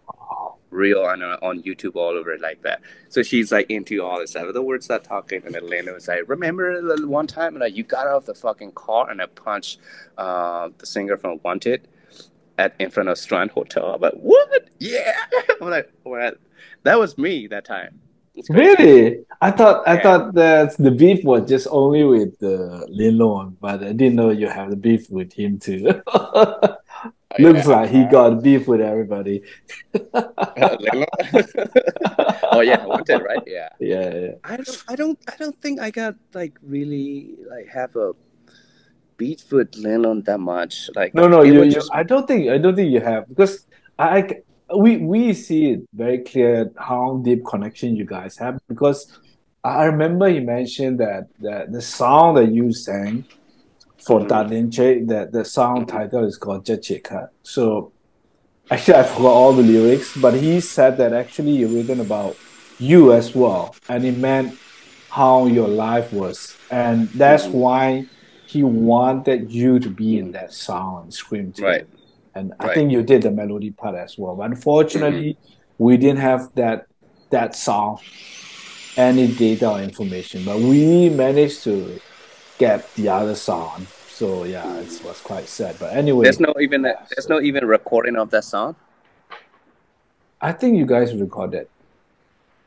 Wow. real on YouTube all over like that. So she's like into all this stuff. The words start talking, and Atlanta was like, "Remember the one time like you got out of the fucking car and I punched the singer from Wanted at in front of Strand Hotel?" I'm like, "What? Yeah!" I'm like, "What?" That was me that time. It's crazy. Really? I Yeah. thought that the beef was just only with Lin Lon, but I didn't know you have the beef with him too. Oh Looks yeah. like he got beef with everybody. Lilo? Oh yeah, Wanted, right? Yeah. Yeah, yeah. I don't think I got like really like have a beat with Lennon that much. Like No, no, it you, was you. just I don't think you have because we see it very clear how deep connection you guys have because I remember you mentioned that the song that you sang for hmm Dalinche, that the song hmm title is called Jachika. So actually, I forgot all the lyrics, but he said that actually you written about you as well, and it meant how your life was, and that's hmm why he wanted you to be in hmm that song and scream to right, it. And I right. think you did the melody part as well. But hmm unfortunately, we didn't have that song any data or information, but we managed to get the other song. So yeah, it hmm was quite sad. But anyway, yeah. there's So no even recording of that song. I think you guys recorded.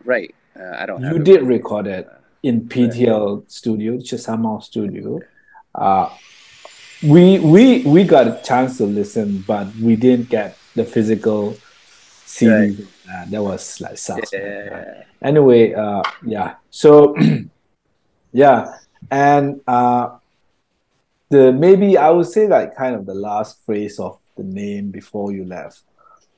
Right. I don't have You it did with me. record it in Right. PTL studio, Chesamon studio. Uh, we got a chance to listen, but we didn't get the physical Right. CDs. That was like sucks, man. Yeah. Anyway, yeah. So yeah, and the maybe I would say like kind of the last phrase of the name before you left.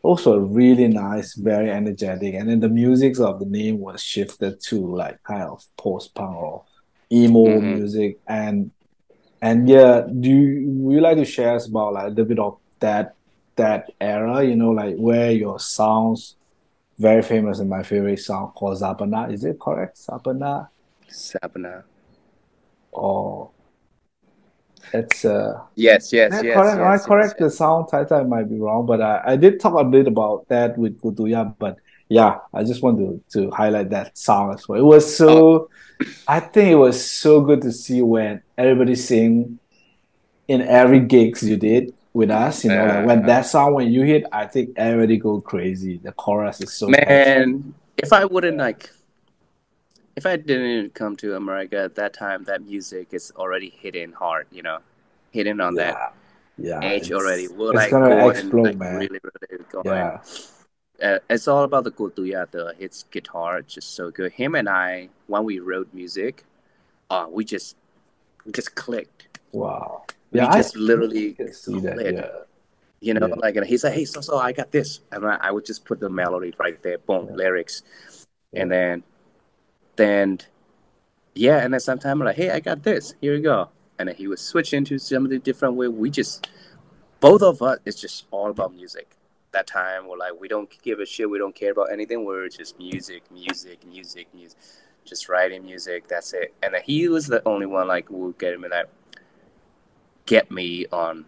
Also really nice, very energetic, and then the music of the name was shifted to like kind of post-punk or emo hmm music, and yeah, would you like to share us about like a little bit of that era? Like where your sounds very famous and my favorite song called Zabana. Is it correct? Zabana? Sabana. Or it's Yes. is Yes. that Yes. correct? Am I Yes. Yes. correct? The Yes. sound title I might be wrong, but I did talk a bit about that with Kutuya. But yeah, I just want to highlight that sound as well. It was Oh. so, I think it was so good to see when everybody sing in every gigs you did with us. Like when that song when you hit, I think everybody go crazy. The chorus is so catchy. Man, if I didn't come to America at that time, that music is already hitting hard, hitting on that Yeah, yeah, edge already. We're it's like gonna going, explode, like man. really, really going. Yeah, It's all about the Kultuya, the hits guitar, just so good. Him and I, when we wrote music, we just clicked. wow. We Yeah, I just literally can see that. clicked. Yeah, yeah, Like, and he said, "Hey, so I got this," and I would just put the melody right there, boom, yeah, lyrics, and yeah. then yeah, and then sometime I'm like, "Hey, I got this. Here you go," and then he would switch into some of the different way. We just both of us, it's just all about music. that time were like, we don't give a shit, we don't care about anything. We're just music, just writing music. That's it. And he was the only one like who would get me on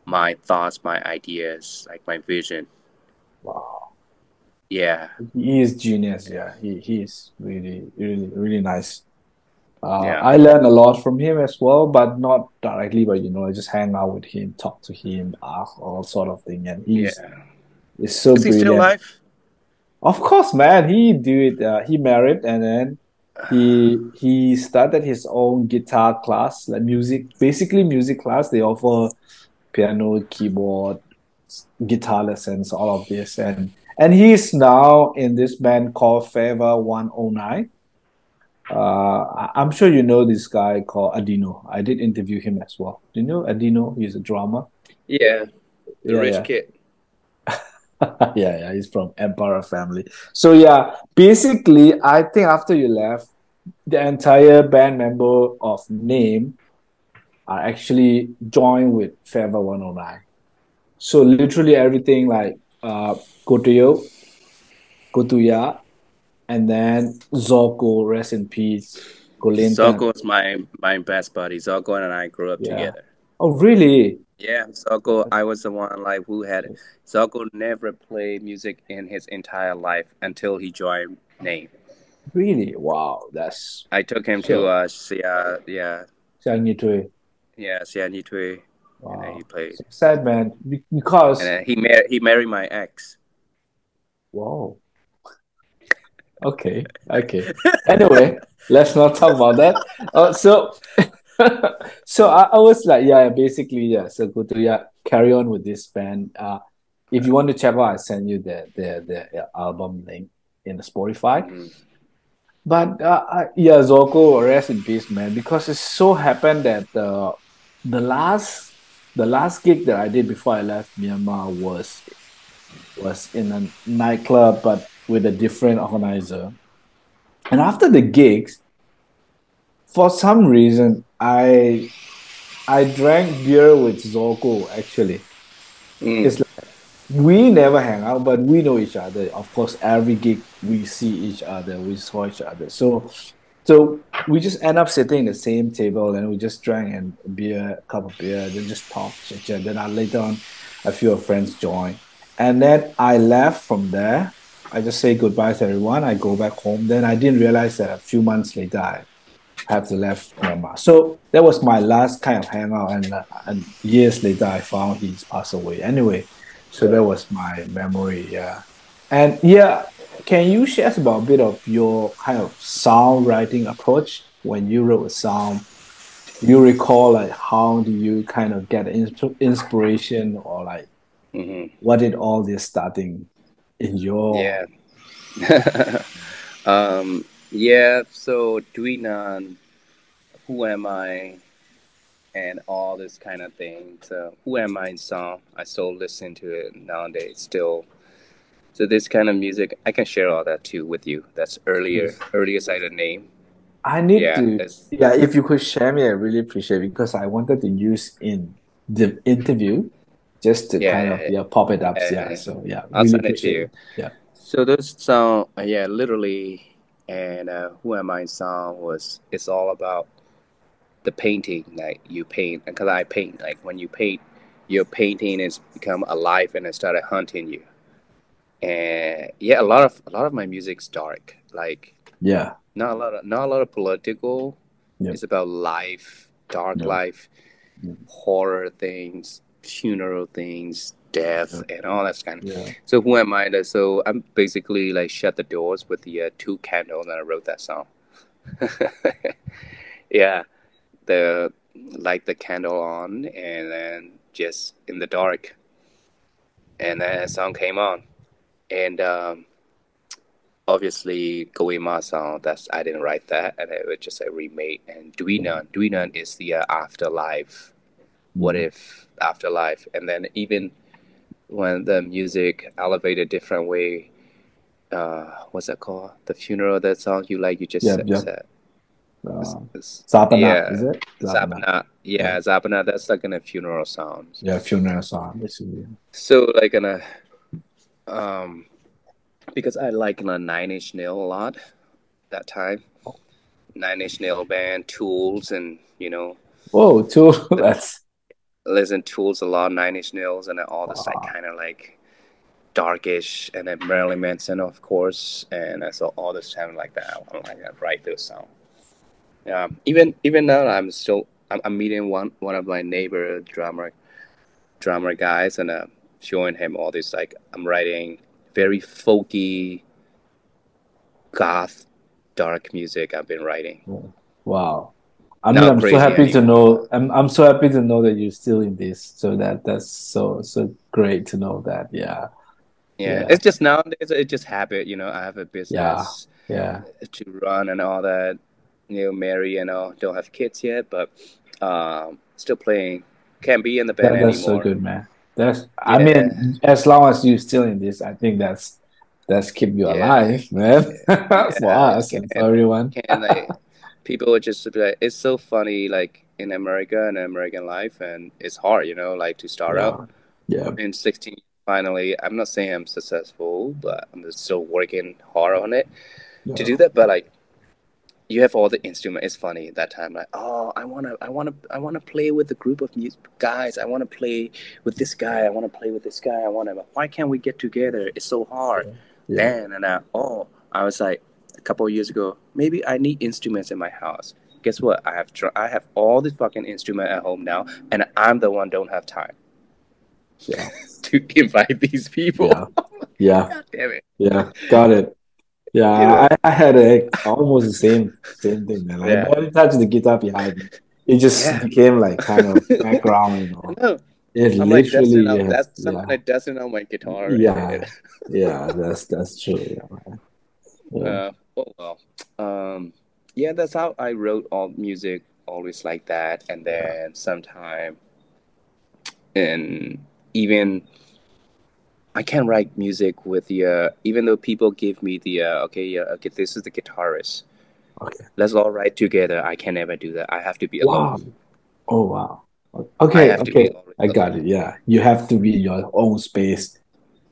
my thoughts, my ideas, like my vision. Wow. Yeah. He is genius. Yeah, he is really nice. Yeah. I learned a lot from him as well, but not directly. But I just hang out with him, talk to him, ask all sort of thing, and he's so Is he still brilliant. alive? Of course, man. He do it. He married, and then he started his own guitar class, like basically music class. They offer piano, keyboard, guitar lessons, all of this, and he's now in this band called Fever 109. I'm sure you know this guy called Adino. I did interview him as well. Do you know Adino? He's a drummer. Yeah, the rich Yeah. kid. Yeah, he's from Empire family. So yeah, basically, I think after you left, the entire band member of name are actually joined with Fever 109. So literally everything like Kotoyo, Kotuya, and then Zoko, rest in peace, Kolintan. Zoko is my best buddy. Zoko and I grew up Yeah. together. Oh, really? Yeah, Zoko. I was the one like who had Zoko never played music in his entire life until he joined Name. Really? Wow, that's I took him to so. yeah Siangitui. Sianitui, and then Wow, he played. so sad, man. And Because then he married my ex. wow. Okay. Anyway, let's not talk about that. So, so I was like, yeah, basically, yeah. So go to carry on with this band. If you want to check out, I send you the album link in the Spotify. Mm-hmm. But yeah, Zoko, rest in peace, man. Because it so happened that the last gig that I did before I left Myanmar was in a nightclub, but with a different organizer. And after the gigs, for some reason, I drank beer with Zoko. Actually, it's like we never hang out, but we know each other. Of course, every gig we see each other, we saw each other. So we just end up sitting at the same table and we just drank a cup of beer, then just talk, chit chat. Then later on, a few of friends joined. And then I left from there. I just say goodbye to everyone. I go back home. Then I didn't realize that a few months later I have to left Myanmar. So that was my last kind of hangout. And years later I found he's passed away. Anyway, so that was my memory. Yeah. And yeah, can you share about a bit of your kind of sound writing approach when you wrote a song? Do you recall like how do you kind of get inspiration or like what did all this starting in your Yeah. So Duinan, who am I, and all this kind of thing. So who am I song? I still listen to it nowadays. Still. So this kind of music, I can share all that too with you. That's earlier side of name. I need Yeah. to yeah, if you could share me, I really appreciate it because I wanted to use in the interview just to kind of pop it up. Yeah. So yeah, I'll really send it to appreciate you. it. Yeah. So this song, literally, and who am I song it's all about the painting. Like you paint, because I paint. Like when you paint, your painting is become alive and it started hunting you. And yeah, a lot of my music's dark. Like Yeah. not a lot of political. Yep. It's about life, dark Yep. life, Yep. horror things, funeral things, death, Yep. and all that kind of. Yeah. So who am I? So I'm basically like shut the doors with the two candles, and I wrote that song. Yeah, the light the candle on, and then just in the dark, and then a song came on, and obviously Going Ma song. That's I didn't write that, and it was just a remake. And Duinan is the afterlife. What if afterlife? And then even when the music elevated different way, what's that called? The funeral, that song you like, you just Yep. said. Zapana, Yeah, is it? Zapana. Yeah, Zapana. That's like in a funeral song. Yeah, funeral song, basically. So like in a Um, because I like Nine Inch Nail a lot that time. Nine Inch Nail band, Tools, and Oh, too. the That's listen Tools a lot, Nine Inch Nails, and then all this like wow. kind of like darkish, and then Marilyn Manson, of course, and I saw all this time like that. I want to like write those songs. Yeah, even now I'm meeting one of my neighbor drummer guys, and showing him all this like I'm writing very folky goth dark music I've been writing. Wow. I mean, Not I'm so crazy happy to anymore. know. I'm so happy to know that you're still in this. So that's so great to know that. Yeah. Yeah, Yeah. it's just nowadays it's just habit. I have a Yeah. business Yeah. to run and all that. Marry and all. Don't have kids yet, but still playing. Can't be in the band That's so anymore. good, man. I Yeah, mean, as long as you're still in this, I think that's keep you yeah, alive, man. For yeah. us and for everyone. Can't like people would just be like, it's so funny, like in America and American life, and it's hard, like to start out. Yeah. Yeah. In 16, finally, I'm not saying I'm successful, but I'm just still working hard on it to Yeah. do that. But like, you have all the instrument. It's funny at that time, like, oh, I wanna play with a group of guys. I wanna play with this guy. I wanna play with this guy. Why can't we get together? It's so hard. Yeah. Then and I was like, a couple of years ago, maybe I need instruments in my house. Guess what? I have all the fucking instrument at home now, and I'm the one don't have time Yeah. to invite these people. Yeah. Yeah. God damn it. Yeah. Got it. Yeah, You know. I had almost the same thing, man. I Yeah. barely touched the guitar behind me. It just Yeah. became like kind of background, I know. It I'm like literally dusting you out. have That's something yeah, like dusting out my guitar. yeah, yeah. That's true. Yeah, yeah, Oh well. Um, yeah, that's how I wrote all music. Always like that, and yeah. then sometime, and even I can write music with the. Even though people give me the okay, yeah, okay, this is the guitarist. Okay. Let's all write together. I can never do that. I have to be alone. Wow. Oh wow. I Okay, have to be okay. always I got it. alone. Yeah, you have to be your own space.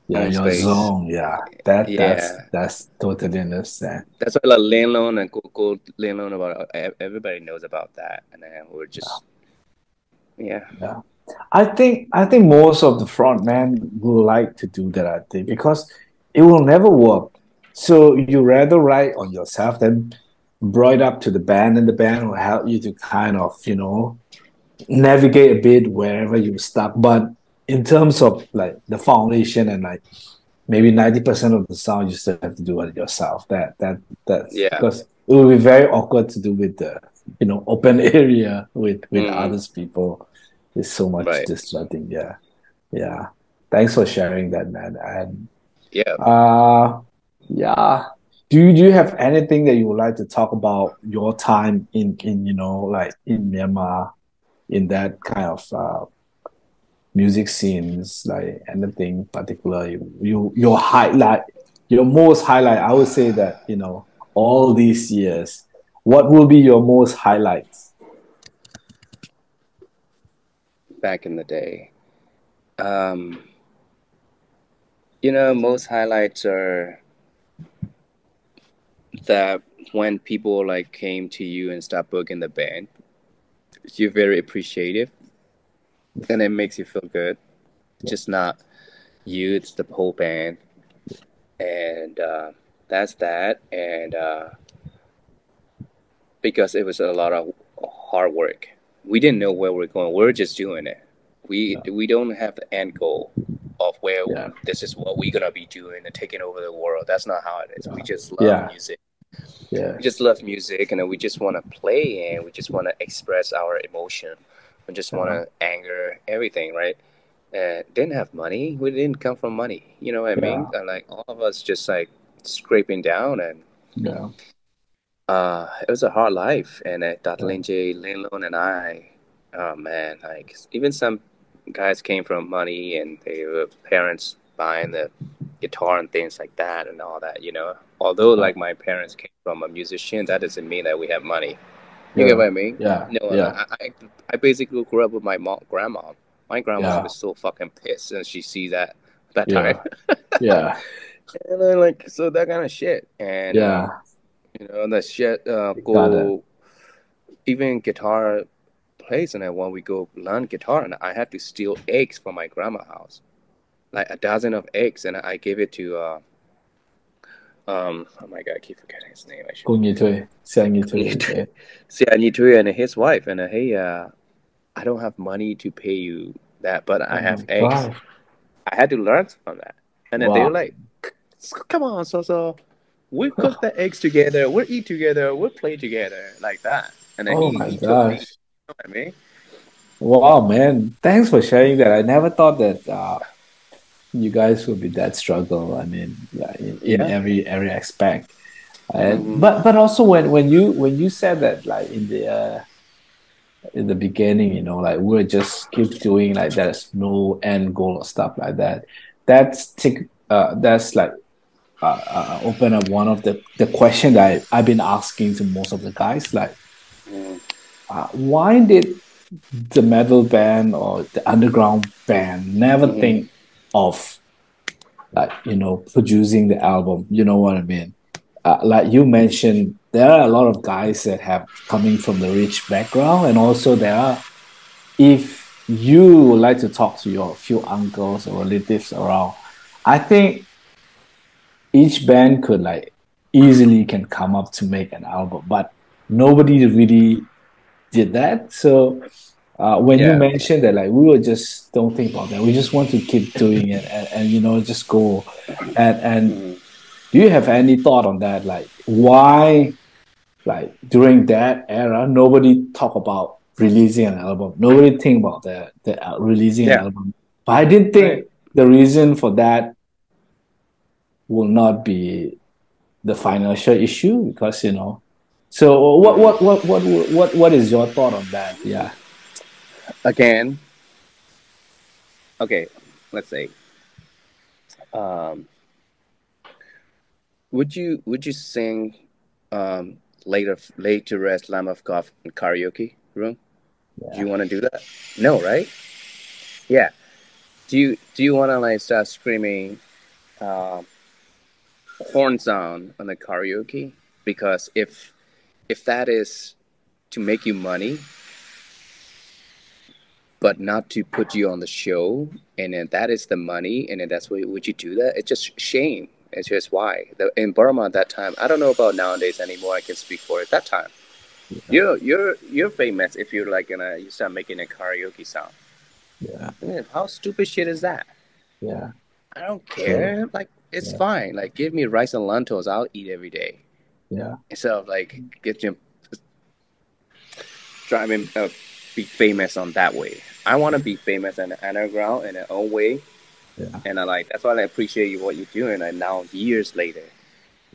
Yeah, Own your space. zone. Yeah, that's Yeah. that's totally understand. That's why like Lane and Go Lane about everybody knows about that, and then we're just yeah. Yeah. I think most of the front men will like to do that, I think, because it will never work. So you rather write on yourself than brought it up to the band, and the band will help you to kind of, navigate a bit wherever you're stuck. But in terms of like the foundation and like maybe 90% of the sound you still have to do it yourself. That's Yeah. because it will be very awkward to do with the open area with Mm, others people. There's so much right. distracting. Yeah. Yeah. Thanks for sharing that, man. And Yeah. yeah. Do you have anything that you would like to talk about your time in like in Myanmar in that kind of music scenes, like anything particular your highlight, your most highlight? I would say that, all these years, what will be your most highlights? Back in the day, um, most highlights are that when people like came to you and start booking the band, you're very appreciative, and it makes you feel good. Just not you; it's the whole band, and that's that. And because it was a lot of hard work. We didn't know where we're going. We're just doing it. Yeah, We don't have the end goal of where yeah, this is what we're gonna be doing and taking over the world. That's not how it is. We yeah, just love yeah, music. yeah, We just love music, and we just want to play, and we just want to express our emotion. We just want yeah, to anger everything, right? Didn't have money. We didn't come from money. You know what I mean? yeah, And like all of us just like scraping down, and yeah, it was a hard life, and yeah, Darlene J, Linlon, and I, oh man, like even some guys came from money, and they were parents buying the guitar and things like that, and all that. Although yeah, like my parents came from a musician, that doesn't mean that we have money. You get yeah, what I mean? yeah, No, yeah, I basically grew up with my grandma. My grandma yeah, was so fucking pissed, and she sees that that time. Yeah. And then like so that kind of shit. And Yeah. you know the shit Got it. go even guitar place, and then when we go learn guitar, and I had to steal eggs from my grandma's house, like a dozen of eggs, and I gave it to oh my god, I keep forgetting his name. I should. 公益推，生意推，See, okay. I need to and his wife, and hey, I don't have money to pay you that, but I Oh have my eggs. gosh. I had to learn from that, and then they were Wow. like, "Come on, so we cook the eggs together, we'll eat together, we'll play together like that." And then Oh my he took me. You gosh. know what I mean? Wow, man. Thanks for sharing that. I never thought that you guys would be that struggle. I mean, yeah, in Yeah. every aspect. And Hmm. but also when you said that like in the beginning, like we'll just keep doing like there's no end goal or stuff like that. That's like open up one of the question that I've been asking to most of the guys, like why did the metal band or the underground band never Hmm. think of like producing the album? You know what I mean? Like you mentioned, there are a lot of guys that have coming from the rich background, and also there are, if you would like to talk to your few uncles or relatives around, I think each band could like easily can come up to make an album, but nobody really did that. So when you Yeah. mentioned that, like we were just don't think about that. We just want to keep doing it and just go. And Hmm. do you have any thought on that? Like why, like during that era, nobody talk about releasing an album. Nobody think about the releasing an Yeah. album. But I didn't Right. think the reason for that will not be the financial issue because So Hmm. what is your thought on that? Yeah. Again, okay. Let's say, um, would you sing later rest Lamb of God in karaoke room? Do Yeah. you want to do that? No, right? Yeah. Do you want to like start screaming uh, horn sound on the karaoke? Because if that is to make you money, but not to put you on the show, and then that is the money, and then that's why would you do that? It's just shame. It's just why in Burma at that time. I don't know about nowadays anymore. I can speak for it. That time, you're famous if you're like you start making a karaoke sound. Yeah. Man, how stupid shit is that? Yeah. I don't True. care. Like it's Yeah. fine. Like give me rice and lentils. I'll eat every day. Yeah. Instead of like get you driving be famous on that way. I want to be famous in the underground in their own way, Yeah. and I like that's why I appreciate you what you're doing. And now years later,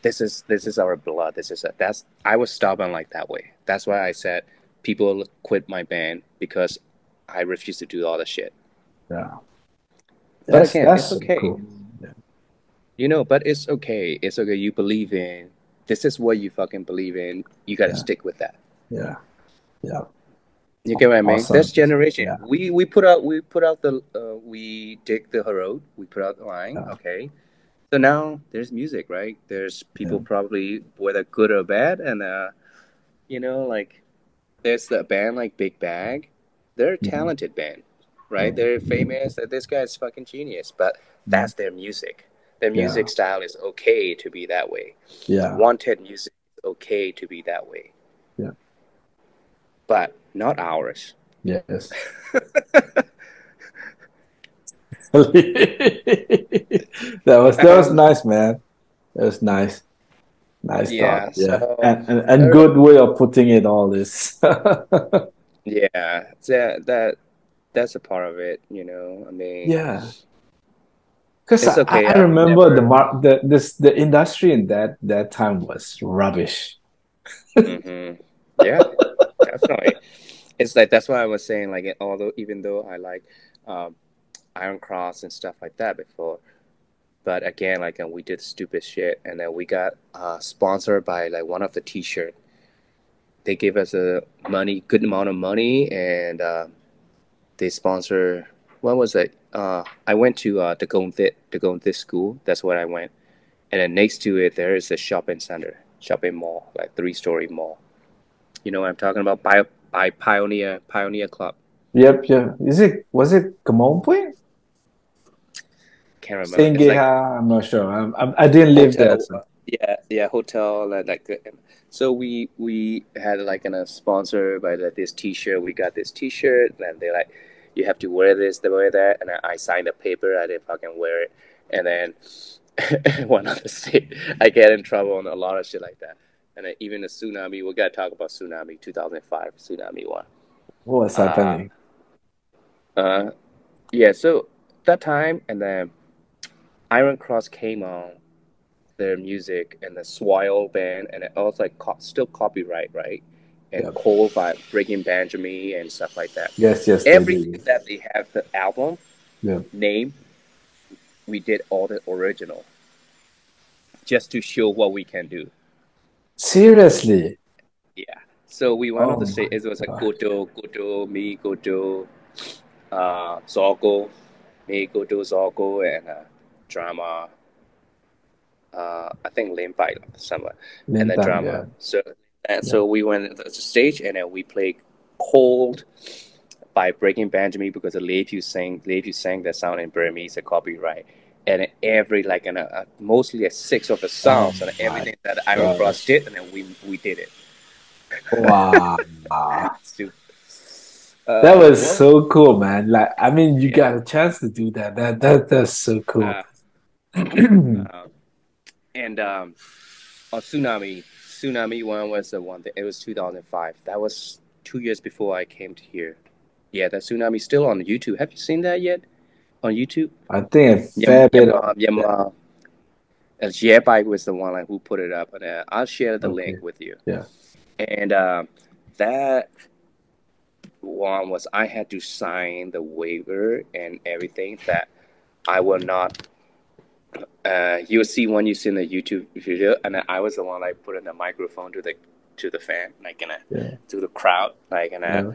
this is our blood. That's I was stubborn like that way. That's why I said people quit my band because I refuse to do all the shit. Yeah. But That's again, that's it's so okay. cool. Yeah. But it's okay. It's okay. You believe in this is what you fucking believe in. You got to Yeah. stick with that. Yeah. Yeah. You get what I mean? This Awesome. generation, Yeah. we put out the we dig the road, we put out the line. Yeah. Okay, so now there's music, right? There's Yeah. people probably whether good or bad, and like there's the band like Big Bag. They're a Mhm. talented band, right? Yeah. They're famous. That this guy's fucking genius, but Mhm. that's their music. Their Yeah. music style is okay to be that way. Yeah. Wanted music is okay to be that way, Yeah. but not ours. Yes. That was nice, man. That was nice. Nice thought. Yeah, Yeah. so And good way of putting it all this. yeah, that's a part of it, you know. I mean, Yeah. Because it's I okay. I I would remember never. the industry in that time was rubbish. Yeah, definitely. It's like that's why I was saying like although even though I like um, Iron Cross and stuff like that before, but again like we did stupid shit, and then we got sponsored by like one of the T-shirt. They gave us a good amount of money, and they sponsor what was it? I went to the Gonthit school. That's where I went, and then next to it there is a shopping center, shopping mall, like 3-story mall. You know what I'm talking about? By Pioneer Club. Yep, yeah. Was it Kamon Point? Can't remember. It's like Sengeha? I'm not sure. I didn't live there. hotel. So. Yeah, hotel like. So we had like a sponsor by this T-shirt. We got this T-shirt, and they like, you have to wear this, they wear that, and I signed a paper. I didn't fucking wear it, and then one other state, I get in trouble on a lot of shit like that. And then even the tsunami, we gotta talk about tsunami, 2005 tsunami one. What was Uh, happening? yeah. So that time, and then Iron Cross came on their music and the Swile band, and it was like still copyright, right? And Yep. Cole by Breaking Benjamin and stuff like that. Yes, they Everything did. that they have the album Yeah. name, we did all the original, just to show what we can do. Seriously? Yeah. So we went on Oh the stage. my It was like God. Goto, me, Goto, Zorgo, me, Goto, Zorgo, and drama. I think Lin Bai somewhere, and the Lintang, drama. yeah. So we went to the stage, and then we played Cold by Breaking Benjamin, because the Leif you sang that sound in Burmese, a copyright. And every like mostly a 6 of the Oh songs and my everything that Iron Cross gosh. did, and then we did it. Wow. Stupid. That was Well, so cool, man. Like, I mean, you yeah. got a chance to do that. That's so cool. Uh, uh, and on Tsunami one was the one that it was 2005. That was 2 years before I came to here. Yeah, that Tsunami still on YouTube. Have you seen that yet on YouTube? I think a fair bit of that. Myanmar. Bike was the one like, who put it up, and I'll share the Okay. link with you. Yeah. And that one was I had to sign the waiver and everything that I will not. You'll see when you see in the YouTube video, and then I was the one like putting the microphone to the fan, like to the crowd, like Yeah.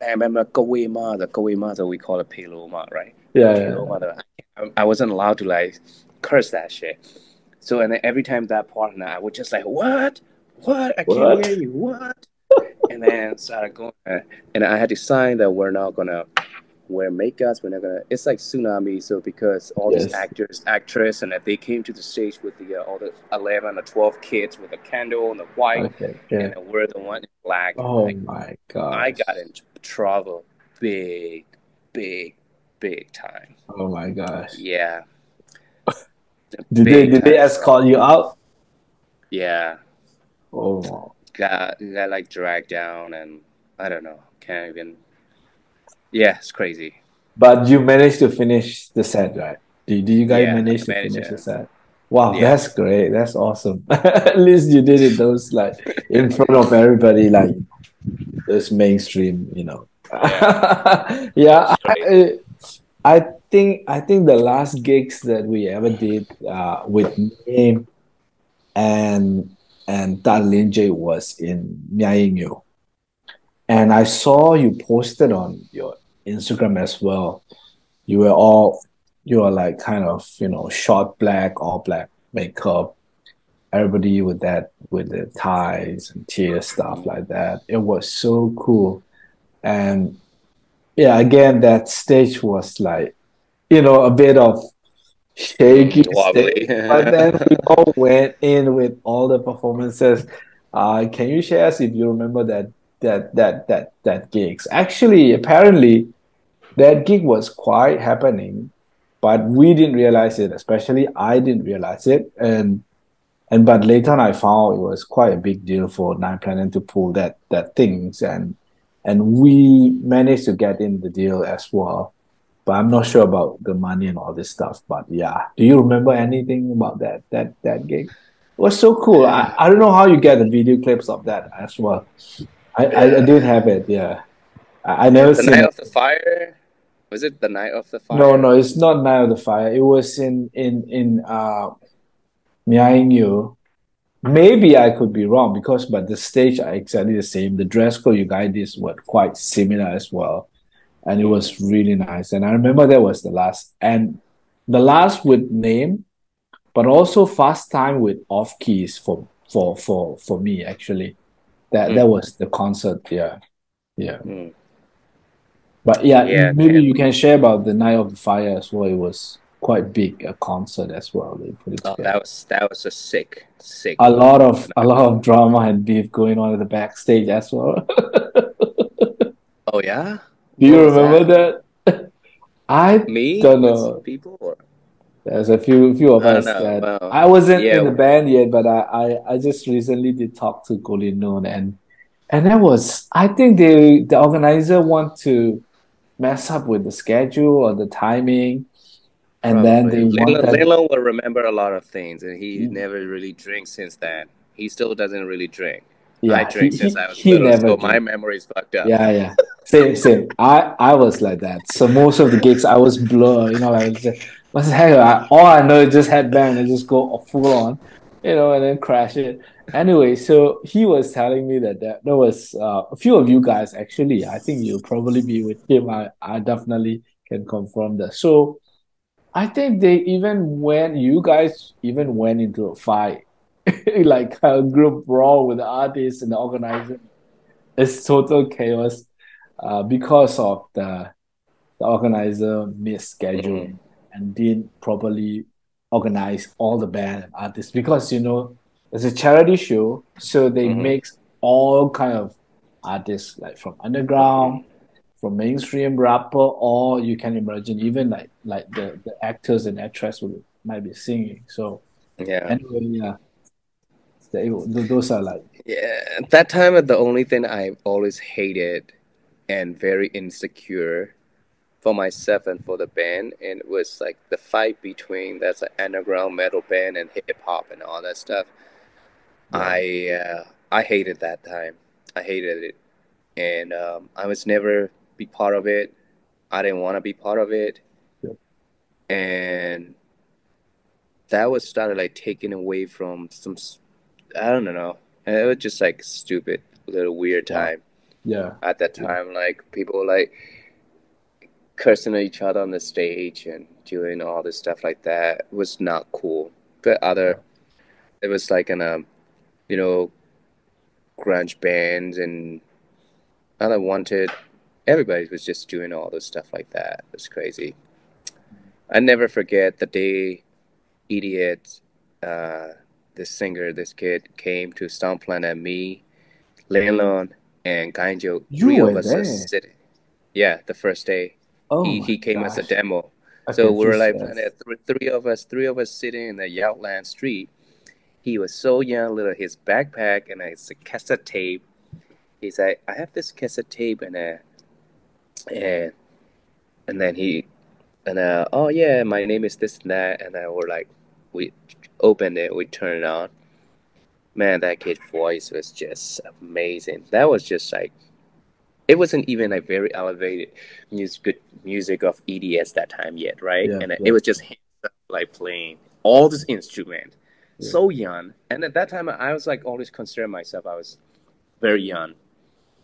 I remember the Kowe we call it Pelo Ma, right? Yeah. Pelo Ma. I wasn't allowed to like curse that shit. So and then every time that partner, I would just like what, I can't hear What? you, what, and then started going, and I had to sign that we're not gonna wear makeups. We're not gonna. It's like tsunami. So because all these Yes. actors, actress, and that they came to the stage with the all the 11 or 12 kids with a candle and the white, Okay. Yeah. and then we're the one in black. Oh Like my I gosh. got into trouble, big, big, big time. Oh my gosh. Yeah, Did big they time trouble. escort you out? Yeah, Oh, got like dragged down, and I don't know. Can't even. Yeah, it's crazy. but you managed to finish the set, right? Did you guys Yeah, manage I to managed finish the it. set? Wow, Yeah. that's great. That's awesome. At least you did it those like in front of everybody, like those mainstream, you know. Yeah, Yeah, straight. I think the last gigs that we ever did with me and Dan Lin J was in Myanmar. And I saw you posted on your Instagram as well. You were all you were like kind of, short black, all black makeup, everybody with that with the ties and tear stuff Mm. like that. It was so cool. And yeah, again, that stage was like, a bit of shaky Wobbly. stage, but then we all went in with all the performances. Can you share us if you remember that gigs? Actually, apparently that gig was quite happening, but we didn't realize it, especially I didn't realize it. And but later on I found it was quite a big deal for Nine Planet to pull that things and we managed to get in the deal as well. But I'm not sure about the money and all this stuff. But yeah, do you remember anything about that gig? It was so cool. I don't know how you get the video clips of that as well. I didn't have it. Yeah, I never The seen Night it. of the Fire? Was it the Night of the No, Fire? no, it's not Night of the Fire. It was in Myanmar. Maybe I could be wrong but the stage are exactly the same. The dress code you guys did were quite similar as well. and it was really nice. And I remember that was the last with name, but also fast time with off keys for me actually. That was the concert. Yeah, yeah. But yeah, Yeah, maybe you can share about the Night of the Fire as well. It was quite big a concert as well. They put it oh, together. that was a sick A lot one. of a lot of drama and beef going on at the backstage as well. Oh yeah, Do what you was remember that? that? I Me don't with know. people, or There's a few of I don't us know. that Well, I wasn't in yeah, the band yet, but I just recently did talk to Golin Noon, and that was, I think the organizer want to mess up with the schedule or the timing, and then probably. they wanted. Lelo will remember a lot of things, and he never really drinks since then. He still doesn't really drink. I Yeah, drank since I was he little, never so my did. memory's fucked up. Yeah, yeah. Same. I was like that. So most of the gigs I was blur, like what's the heck? All I know is just headbang and just go full on, and then crash it. Anyway, so he was telling me that there was a few of you guys actually. I think you'll probably be with him. I definitely can confirm that. So I think you guys even went into a fight, like a group brawl with the artists and the organizer. It's total chaos because of the organizer Mm-hmm. misscheduling and didn't properly organize all the band and artists because it's a charity show, so they Mm-hmm. mix all kind of artists like from underground, Mm-hmm. from mainstream rapper, or you can imagine even like the actors and actress might be singing. So Yeah. anyway, yeah, those are like Yeah, at that time, the only thing I always hated and very insecure for myself and for the band, and it was like the fight between that's an underground metal band and hip hop and all that stuff. yeah I hated that time. I hated it, and I was never be part of it. I didn't want to be part of it, yeah and that was started like taken away from some. I don't know. And it was just like stupid, little weird yeah time yeah at that yeah time. Like people like cursing at each other on the stage and doing all this stuff like that was not cool. But yeah. it was like in a, you know, grunge bands and other wanted. Everybody was just doing all this stuff like that. It was crazy. I never forget the day Idiot, uh, this singer, this kid came to Stomp Planet, me, Leilon, and Ganjo. You Three of were us are there. sitting. Yeah, the first day. Oh my He came as a gosh. demo. I So can we feel were like stress. three of us sitting in the Outland Street. He was so young, little his backpack and his cassette tape. He's like, I have this cassette tape and and then he and oh yeah, my name is this and that, and then we're like, we opened it, we turned it on. Man, that kid's voice was just amazing. That was just like it wasn't even a very elevated good music of EDS that time yet, right? Yeah, And it yeah, was just him like playing all this instrument, yeah, so young. And at that time, I was like always considering myself I was very young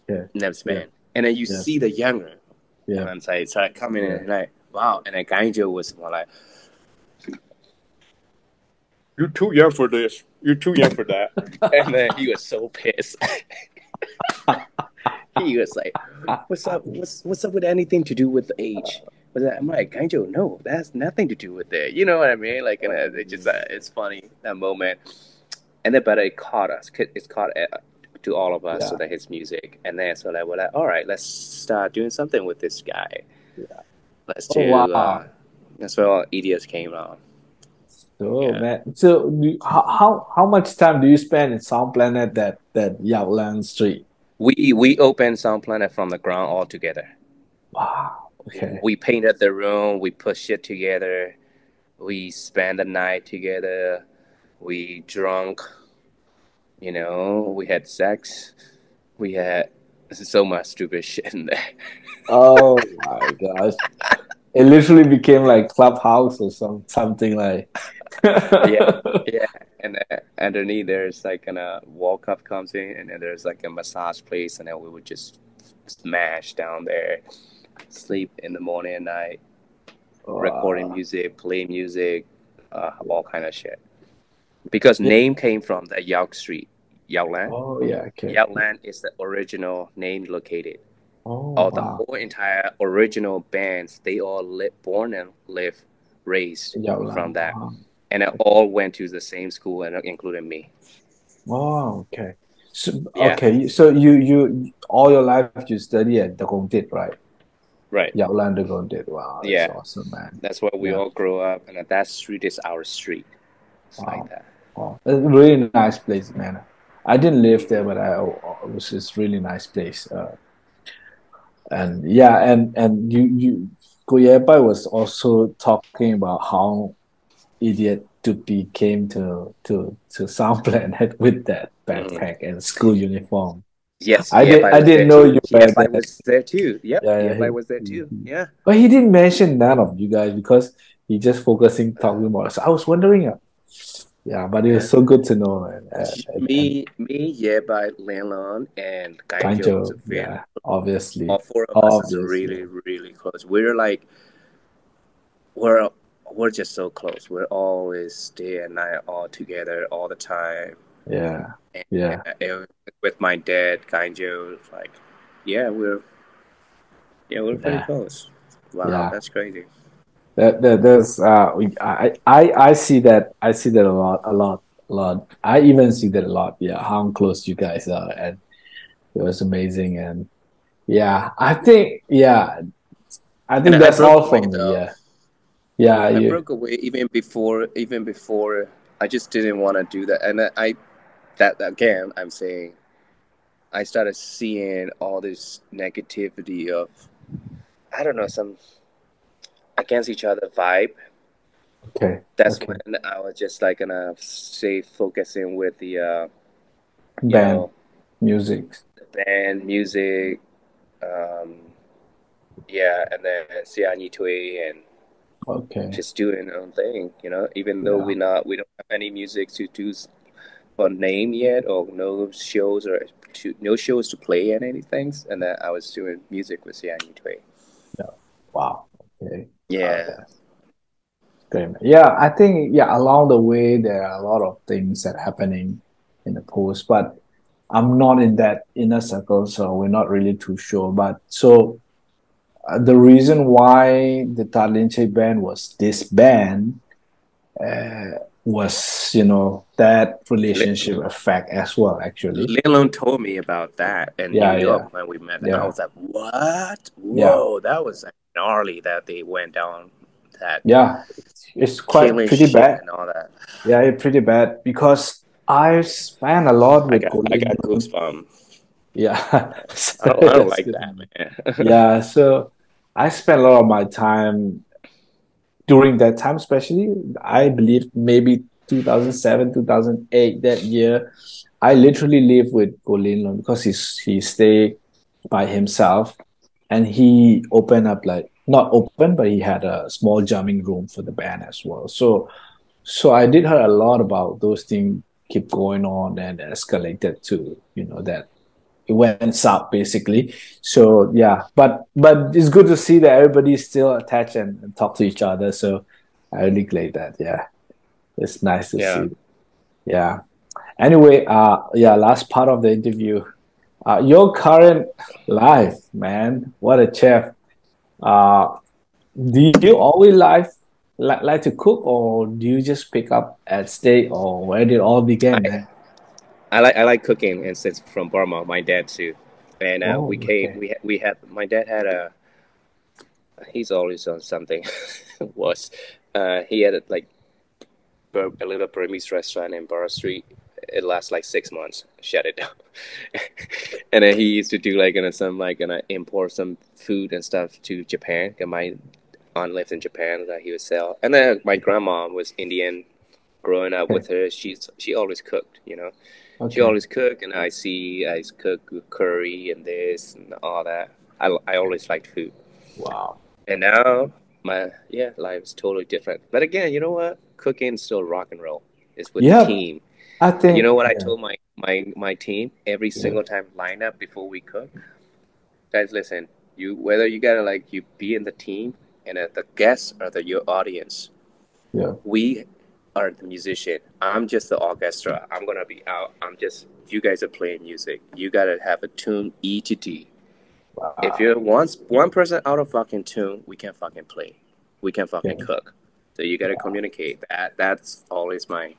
yeah, in that yeah, band. And then you yeah, see the younger, yeah, and then I started coming in yeah. and like wow. And then Ganjo was more like, "You're too young for this. You're too young for that." And then he was so pissed. He was like, "What's up? What's up with anything to do with age?" But I'm like, Ganjo, no, that has nothing to do with it. You know what I mean? Like, and it just it's funny that moment. And then, but it caught us. It's caught to all of us. So Yeah, that his music, and then so like we're like, all right, let's start doing something with this guy. yeah. Let's Oh do. wow. That's where all EDS came on. So Yeah, man, so how much time do you spend in Sound Planet that Yaolan Street? we opened Sound Planet from the ground all together. Wow. Okay. We painted the room. We put shit together. We spent the night together. We drunk. We had sex. We had so much stupid shit in there. Oh my gosh. It literally became like Clubhouse or something like. Yeah, yeah. And underneath there's like a wall cup comes in, and then there's like a massage place, and then we would just smash down there. sleep in the morning and night, recording Wow. music, playing music, all kind of shit. Because Yeah. name came from the Yauk Street, Yaolan. Oh yeah. Okay. Yaolan is the original name located. Oh All the wow. whole entire original bands, they all born and live, raised from Yaolan. that, Wow. and it all went to the same school, and including me. Oh, okay. So, Yeah, okay. So you all your life you study at the Gongtit, right? right. Yeah, Orlando Gongtit. Wow, that's Yeah, awesome, man. that's where we Yeah. all grew up, and that street is our street. It's like Wow. that. Wow. A really nice place, man. I didn't live there, Hmm. but it was just really nice place. And yeah, and you Goyebai was also talking about how idiot Tupi came to Sound Planet with that Hmm. backpack and school uniform. Yes, I Yep, did I I was didn't there know too. you were Yep, I there. was there too. Yep, Yeah, yeah. Yep, I was there too. Yeah. But he didn't mention none of you guys because he just focusing talking about us. I was wondering, yeah, but it was Yeah. so good to know, man. And Yeah, by Lenlon and Ganjo was a Kanjo, very yeah, obviously, all four of us is obviously, really, really close. We're like we're we're just so close. We're always day and night all together all the time. yeah, And, yeah, with my dad, Ganjo, like we're pretty yeah, close. Wow, yeah. that's crazy. There's I see that a lot. I even see that a lot. Yeah, how close you guys are, and it was amazing. And yeah, I And think I that's broke all away for me. though. Yeah, yeah, I you, broke away even before I just didn't want to do that. And that again, I'm saying I started seeing all this negativity of I don't know some against each other vibe. okay, That's okay. when I was just like gonna say focusing with the you Band know music. the band music, um, yeah, and then Siani Tui and Okay, just doing our own thing. Even though yeah, we don't have any music to do for name yet or no shows to play and anything, and then I was doing music with Siani Tui. yeah. Wow. Okay. Yeah, That's great, man. Yeah, I think yeah, along the way there are a lot of things that happening in the post, but I'm not in that inner circle, so we're not really too sure. But so the reason why the Talinche band was this band was, that relationship effect as well, actually. Lin told me about that in New Yeah, yeah, York when we met. I yeah, was like, "What? yeah, Whoa, that was gnarly that they went down that yeah. It's quite killing pretty shit bad. and all that." Yeah, it's pretty bad because I spent a lot with I Colin. got goosebumps. Yeah, I so don't that's like good. that, man. Yeah, so I spent a lot of my time during that time, especially. I believe maybe 2007, 2008, that year. I literally lived with Colin because he stayed by himself and he opened up, like not open, but he had a small jamming room for the band as well. So I did hear a lot about those things keep going on and escalated to, that it went south basically. So yeah, but it's good to see that everybody's still attached and talk to each other. So I really glad that. Yeah, it's nice to Yeah. see. Yeah. Anyway, yeah, last part of the interview. Your current life, man. What a chef. Uh, do you always like to cook, or do you just pick up at state, or where did it all I begin, man? I like cooking, and since from Burma, my dad too, and Oh, we came okay. we had my dad had a he's always on something was he had like a little Burmese restaurant in Borough Street. It lasts like 6 months. Shut it down. And then he used to do like some like gonna import some food and stuff to Japan. And my aunt lived in Japan that he would sell. And then my grandma was Indian. Growing up Okay. with her, she always cooked. She Okay. always cooked, and I cook curry and this and all that. I always liked food. Wow. And now my life is totally different. But again, you know what? Cooking is still rock and roll. It's with the Yeah, team. I And you think, know what I yeah, told my team every yeah. single time line up before we cook? Guys, listen. whether you gotta like you be in the team and the guests or your audience. Yeah. We are the musician. I'm just the orchestra. I'm gonna be out. You guys are playing music. You gotta have a tune E to D. If Wow. you're one person out of fucking tune, we can fucking play. We can fucking Yeah. cook. So you gotta communicate. That's always my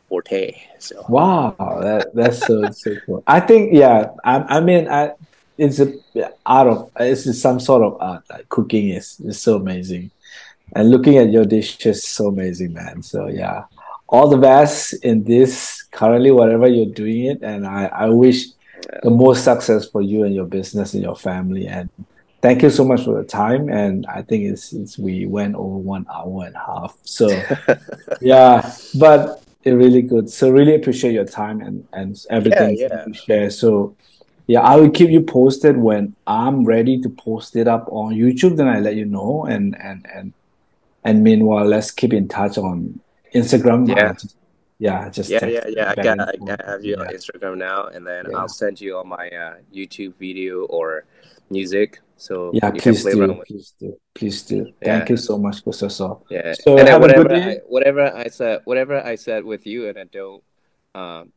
forte. So Wow, that's so cool. I think I mean it's a art of it's just some sort of art. Like cooking is so amazing, and looking at your dish is so amazing, man. So yeah, all the best in this currently whatever you're doing it, and I wish the most success for you and your business and your family. And thank you so much for the time. And I think it's we went over 1 hour and a half. So. Yeah, but it really good. So really appreciate your time and yeah, everything yeah, you share. So yeah, I will keep you posted when I'm ready to post it up on YouTube. Then I let you know. And meanwhile, let's keep in touch on Instagram. yeah. Just Yeah, yeah, text yeah. back and I forth. have you on Yeah, Instagram now, and then I'll yeah, send you all my YouTube video or music, so yeah. you can Please play do, around with. please do, please do. Thank you Yeah, so much, Kusoso. yeah. So And then have a good day. whatever I said with you, and then um,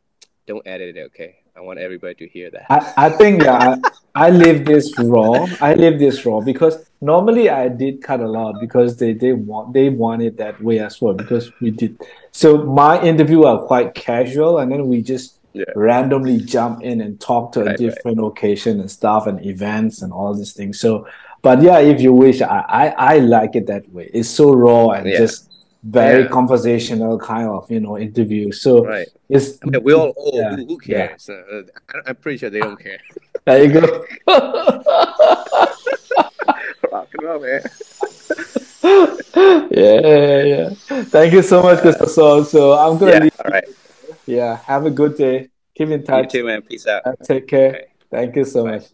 don't edit it. Okay, I want everybody to hear that. I think I live this raw. I live this raw because normally I did cut a lot because they want it that way as well because we did. So my interview are quite casual and then we just Yeah, randomly jump in and talk to a right, right. different occasion and stuff and events and all these things. So, but yeah, if you wish, I like it that way. It's so raw and Yeah, just very yeah, conversational kind of interview. So right. it's I mean, we all. Oh, yeah, who yeah. cares? I'm pretty sure they don't care. There you go. Rock and roll, man. Yeah. Thank you so much, Gustav. So I'm gonna Yeah. leave. All right. Yeah. Have a good day. Keep in You touch. too, man. Peace out. Take care. Okay. Thank you so Bye. much.